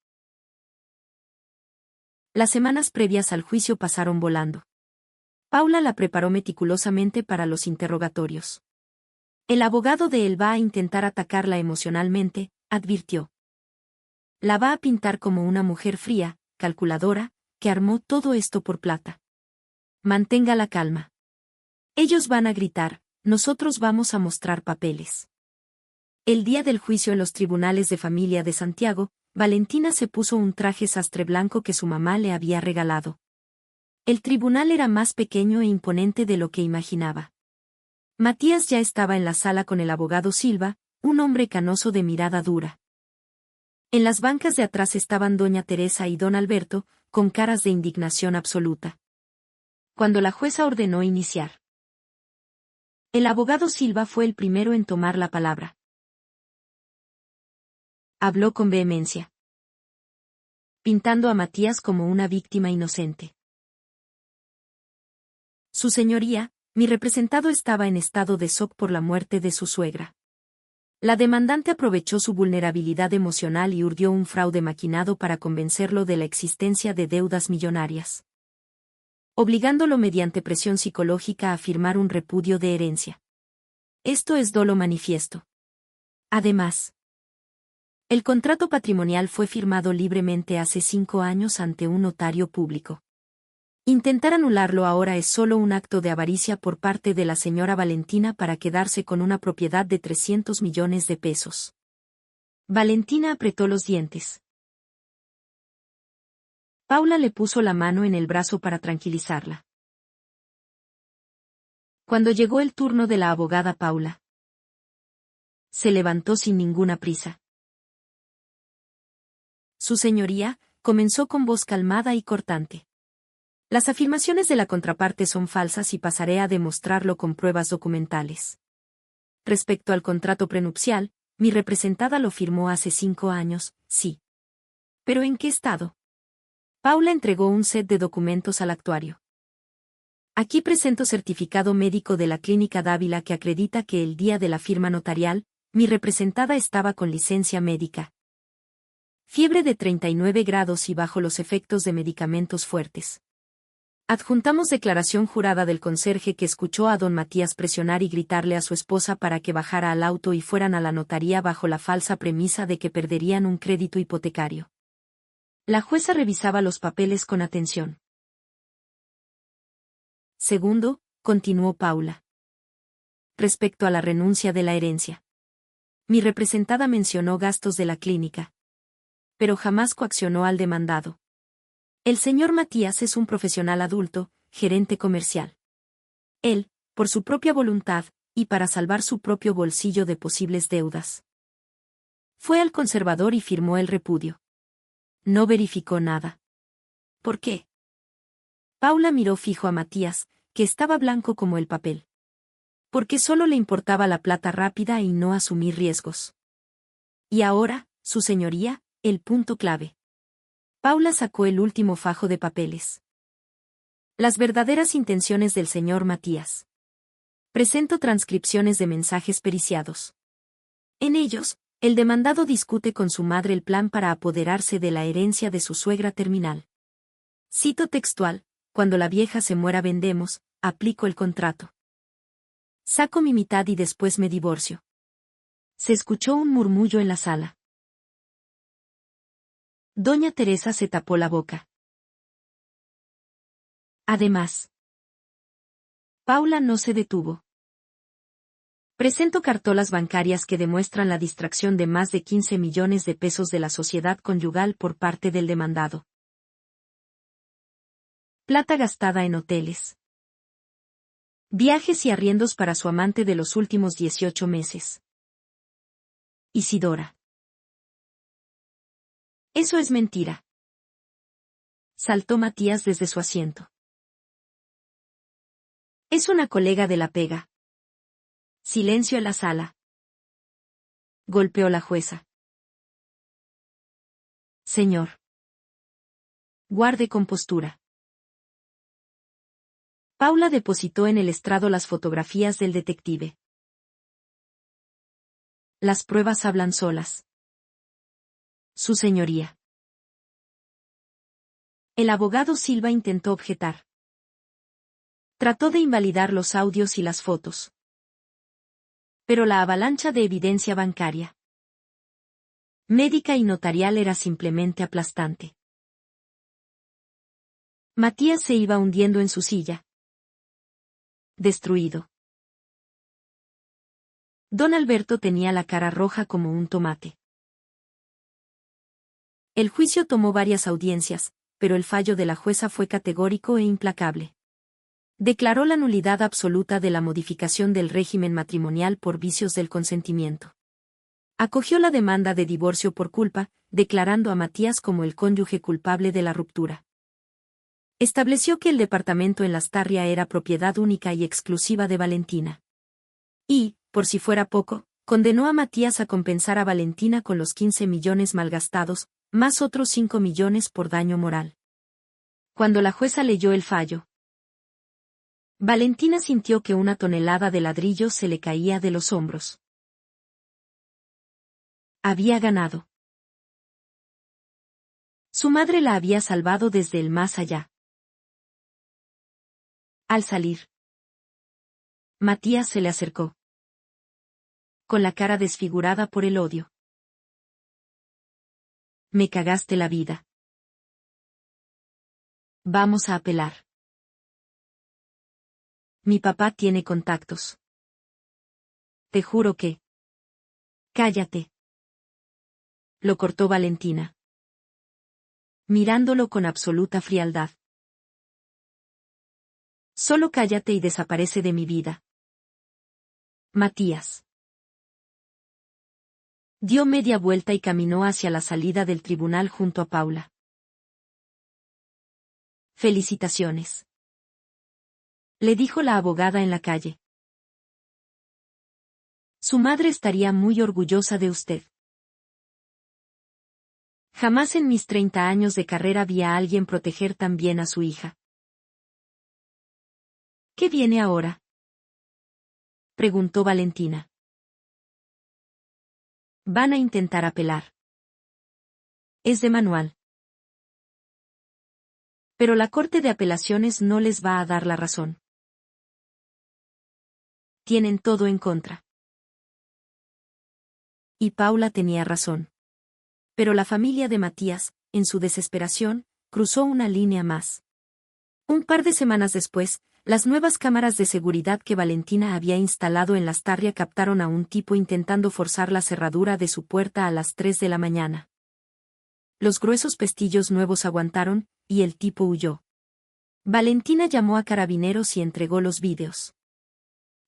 Speaker 1: Las semanas previas al juicio pasaron volando. Paula la preparó meticulosamente para los interrogatorios. El abogado de él va a intentar atacarla emocionalmente, advirtió. La va a pintar como una mujer fría, calculadora, que armó todo esto por plata. Mantenga la calma. Ellos van a gritar, nosotros vamos a mostrar papeles. El día del juicio en los tribunales de familia de Santiago, Valentina se puso un traje sastre blanco que su mamá le había regalado. El tribunal era más pequeño e imponente de lo que imaginaba. Matías ya estaba en la sala con el abogado Silva, un hombre canoso de mirada dura. En las bancas de atrás estaban doña Teresa y don Alberto, con caras de indignación absoluta. Cuando la jueza ordenó iniciar, el abogado Silva fue el primero en tomar la palabra. Habló con vehemencia, pintando a Matías como una víctima inocente. Su señoría, mi representado estaba en estado de shock por la muerte de su suegra. La demandante aprovechó su vulnerabilidad emocional y urdió un fraude maquinado para convencerlo de la existencia de deudas millonarias. obligándolo mediante presión psicológica a firmar un repudio de herencia. Esto es dolo manifiesto. Además, el contrato patrimonial fue firmado libremente hace 5 años ante un notario público. Intentar anularlo ahora es solo un acto de avaricia por parte de la señora Valentina para quedarse con una propiedad de 300 millones de pesos. Valentina apretó los dientes. Paula le puso la mano en el brazo para tranquilizarla. Cuando llegó el turno de la abogada Paula, se levantó sin ninguna prisa. Su señoría, comenzó con voz calmada y cortante. Las afirmaciones de la contraparte son falsas y pasaré a demostrarlo con pruebas documentales. Respecto al contrato prenupcial, mi representada lo firmó hace 5 años, sí. ¿Pero en qué estado? Paula entregó un set de documentos al actuario. Aquí presento certificado médico de la Clínica Dávila que acredita que el día de la firma notarial, mi representada estaba con licencia médica. Fiebre de 39 grados y bajo los efectos de medicamentos fuertes. Adjuntamos declaración jurada del conserje que escuchó a don Matías presionar y gritarle a su esposa para que bajara al auto y fueran a la notaría bajo la falsa premisa de que perderían un crédito hipotecario. La jueza revisaba los papeles con atención. Segundo, continuó Paula. Respecto a la renuncia de la herencia. Mi representada mencionó gastos de la clínica. Pero jamás coaccionó al demandado. El señor Matías es un profesional adulto, gerente comercial. Él, por su propia voluntad, y para salvar su propio bolsillo de posibles deudas, fue al conservador y firmó el repudio. No verificó nada. ¿Por qué? Paula miró fijo a Matías, que estaba blanco como el papel. Porque solo le importaba la plata rápida y no asumir riesgos. Y ahora, su señoría, el punto clave. Paula sacó el último fajo de papeles. Las verdaderas intenciones del señor Matías. Presento transcripciones de mensajes periciados. En ellos, el demandado discute con su madre el plan para apoderarse de la herencia de su suegra terminal. Cito textual: cuando la vieja se muera vendemos, aplico el contrato. Saco mi mitad y después me divorcio. Se escuchó un murmullo en la sala. Doña Teresa se tapó la boca. Además, Paula no se detuvo. Presento cartolas bancarias que demuestran la distracción de más de 15 millones de pesos de la sociedad conyugal por parte del demandado. Plata gastada en hoteles, viajes y arriendos para su amante de los últimos 18 meses. Isidora. Eso es mentira. Saltó Matías desde su asiento. Es una colega de la pega. Silencio en la sala. Golpeó la jueza. Señor. Guarde compostura. Paula depositó en el estrado las fotografías del detective. Las pruebas hablan solas. Su señoría. El abogado Silva intentó objetar. Trató de invalidar los audios y las fotos. Pero la avalancha de evidencia bancaria, médica y notarial era simplemente aplastante. Matías se iba hundiendo en su silla. Destruido. Don Alberto tenía la cara roja como un tomate. El juicio tomó varias audiencias, pero el fallo de la jueza fue categórico e implacable. Declaró la nulidad absoluta de la modificación del régimen matrimonial por vicios del consentimiento. Acogió la demanda de divorcio por culpa, declarando a Matías como el cónyuge culpable de la ruptura. Estableció que el departamento en Lastarria era propiedad única y exclusiva de Valentina. Y, por si fuera poco, condenó a Matías a compensar a Valentina con los 15 millones malgastados, más otros 5 millones por daño moral. Cuando la jueza leyó el fallo, Valentina sintió que una tonelada de ladrillos se le caía de los hombros. Había ganado. Su madre la había salvado desde el más allá. Al salir, Matías se le acercó, con la cara desfigurada por el odio. Me cagaste la vida. Vamos a apelar. Mi papá tiene contactos. Te juro que... Cállate. Lo cortó Valentina, mirándolo con absoluta frialdad. Solo cállate y desaparece de mi vida. Matías dio media vuelta y caminó hacia la salida del tribunal junto a Paula. Felicitaciones, le dijo la abogada en la calle. Su madre estaría muy orgullosa de usted. Jamás en mis 30 años de carrera vi a alguien proteger tan bien a su hija. ¿Qué viene ahora?, preguntó Valentina. Van a intentar apelar. Es de manual. Pero la Corte de Apelaciones no les va a dar la razón. Tienen todo en contra. Y Paula tenía razón. Pero la familia de Matías, en su desesperación, cruzó una línea más. Un par de semanas después, las nuevas cámaras de seguridad que Valentina había instalado en Lastarria captaron a un tipo intentando forzar la cerradura de su puerta a las 3 de la mañana. Los gruesos pestillos nuevos aguantaron, y el tipo huyó. Valentina llamó a carabineros y entregó los vídeos.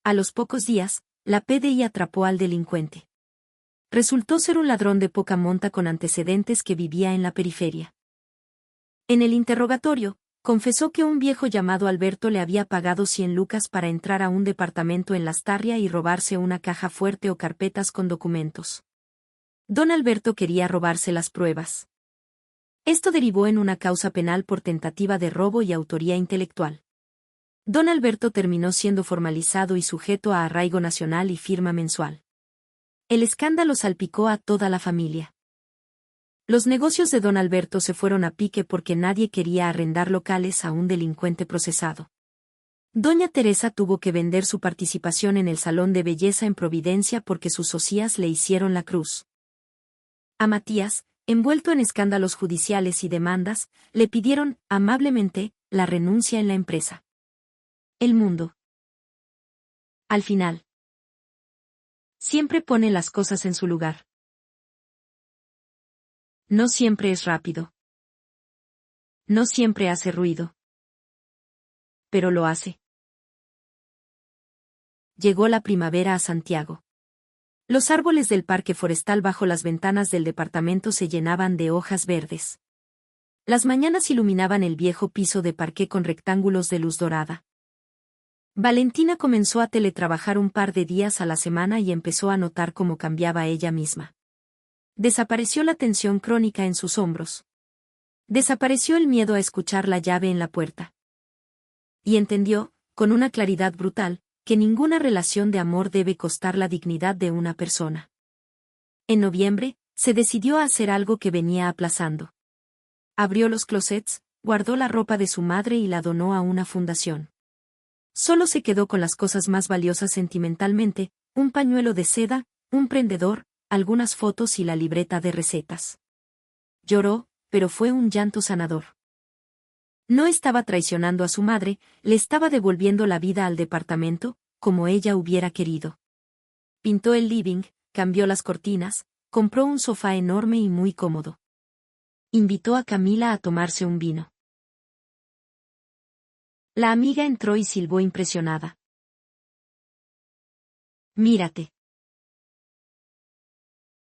Speaker 1: A los pocos días, la PDI atrapó al delincuente. Resultó ser un ladrón de poca monta con antecedentes que vivía en la periferia. En el interrogatorio, confesó que un viejo llamado Alberto le había pagado 100 lucas para entrar a un departamento en Lastarria y robarse una caja fuerte o carpetas con documentos. Don Alberto quería robarse las pruebas. Esto derivó en una causa penal por tentativa de robo y autoría intelectual. Don Alberto terminó siendo formalizado y sujeto a arraigo nacional y firma mensual. El escándalo salpicó a toda la familia. Los negocios de don Alberto se fueron a pique porque nadie quería arrendar locales a un delincuente procesado. Doña Teresa tuvo que vender su participación en el salón de belleza en Providencia porque sus socias le hicieron la cruz. A Matías, envuelto en escándalos judiciales y demandas, le pidieron, amablemente, la renuncia en la empresa. El mundo. Al final. Siempre pone las cosas en su lugar. No siempre es rápido. No siempre hace ruido. Pero lo hace. Llegó la primavera a Santiago. Los árboles del parque forestal bajo las ventanas del departamento se llenaban de hojas verdes. Las mañanas iluminaban el viejo piso de parqué con rectángulos de luz dorada. Valentina comenzó a teletrabajar un par de días a la semana y empezó a notar cómo cambiaba ella misma. Desapareció la tensión crónica en sus hombros. Desapareció el miedo a escuchar la llave en la puerta. Y entendió, con una claridad brutal, que ninguna relación de amor debe costar la dignidad de una persona. En noviembre, se decidió a hacer algo que venía aplazando. Abrió los closets, guardó la ropa de su madre y la donó a una fundación. Solo se quedó con las cosas más valiosas sentimentalmente, un pañuelo de seda, un prendedor, algunas fotos y la libreta de recetas. Lloró, pero fue un llanto sanador. No estaba traicionando a su madre, le estaba devolviendo la vida al departamento, como ella hubiera querido. Pintó el living, cambió las cortinas, compró un sofá enorme y muy cómodo. Invitó a Camila a tomarse un vino. La amiga entró y silbó impresionada. Mírate.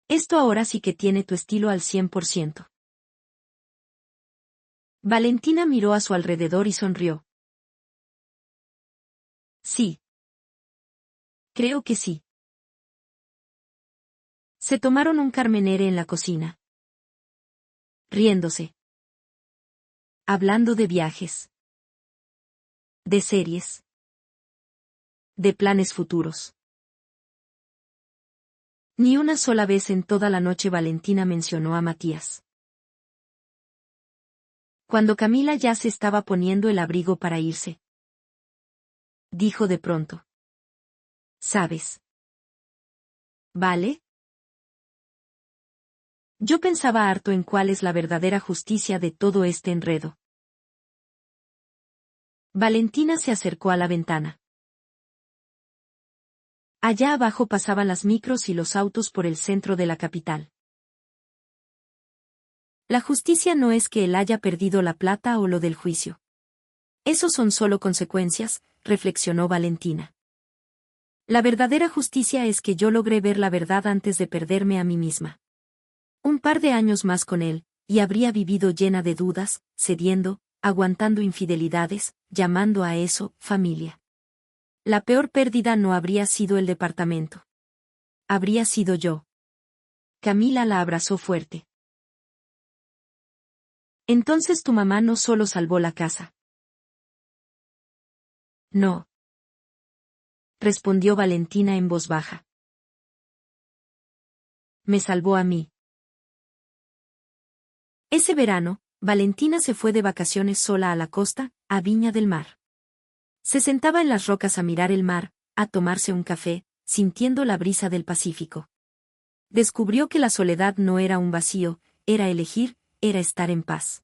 Speaker 1: Esto ahora sí que tiene tu estilo al 100%. Valentina miró a su alrededor y sonrió. Sí. Creo que sí. Se tomaron un carmenere en la cocina. Riéndose. Hablando de viajes. De series. De planes futuros. Ni una sola vez en toda la noche Valentina mencionó a Matías. Cuando Camila ya se estaba poniendo el abrigo para irse. dijo de pronto. ¿Sabes? ¿Vale? Yo pensaba harto en cuál es la verdadera justicia de todo este enredo. Valentina se acercó a la ventana. Allá abajo pasaban las micros y los autos por el centro de la capital. La justicia no es que él haya perdido la plata o lo del juicio. Esos son solo consecuencias, reflexionó Valentina. La verdadera justicia es que yo logré ver la verdad antes de perderme a mí misma. Un par de años más con él, y habría vivido llena de dudas, cediendo, aguantando infidelidades, llamando a eso familia. La peor pérdida no habría sido el departamento. Habría sido yo. Camila la abrazó fuerte. Entonces tu mamá no solo salvó la casa. No. Respondió Valentina en voz baja. Me salvó a mí. Ese verano, Valentina se fue de vacaciones sola a la costa, a Viña del Mar. Se sentaba en las rocas a mirar el mar, a tomarse un café, sintiendo la brisa del Pacífico. Descubrió que la soledad no era un vacío, era elegir, era estar en paz.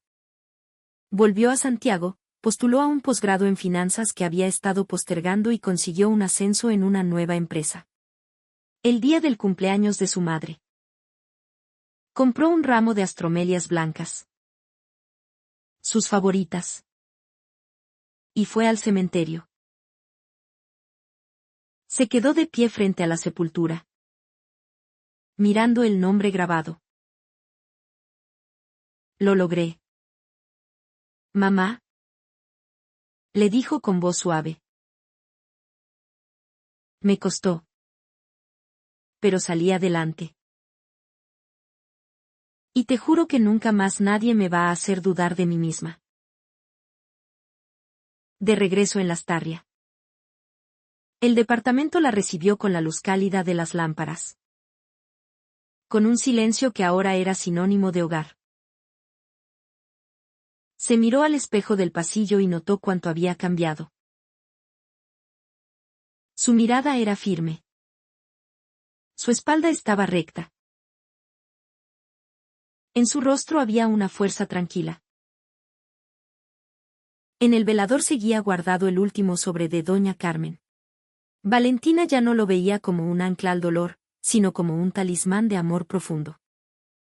Speaker 1: Volvió a Santiago, postuló a un posgrado en finanzas que había estado postergando y consiguió un ascenso en una nueva empresa. El día del cumpleaños de su madre. Compró un ramo de astromelias blancas. Sus favoritas. Y fue al cementerio. Se quedó de pie frente a la sepultura, mirando el nombre grabado. Lo logré. Mamá, le dijo con voz suave. Me costó. Pero salí adelante. Y te juro que nunca más nadie me va a hacer dudar de mí misma. De regreso en Lastarria. El departamento la recibió con la luz cálida de las lámparas. Con un silencio que ahora era sinónimo de hogar. Se miró al espejo del pasillo y notó cuánto había cambiado. Su mirada era firme. Su espalda estaba recta. En su rostro había una fuerza tranquila. En el velador seguía guardado el último sobre de doña Carmen. Valentina ya no lo veía como un ancla al dolor, sino como un talismán de amor profundo.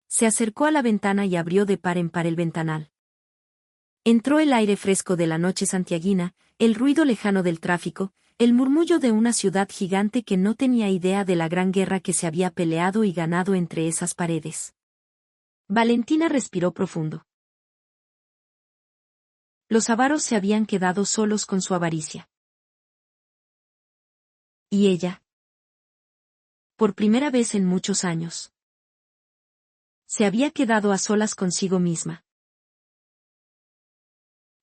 Speaker 1: Se acercó a la ventana y abrió de par en par el ventanal. Entró el aire fresco de la noche santiaguina, el ruido lejano del tráfico, el murmullo de una ciudad gigante que no tenía idea de la gran guerra que se había peleado y ganado entre esas paredes. Valentina respiró profundo. Los avaros se habían quedado solos con su avaricia. ¿Y ella? Por primera vez en muchos años. Se había quedado a solas consigo misma.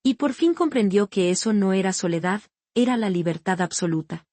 Speaker 1: Y por fin comprendió que eso no era soledad, era la libertad absoluta.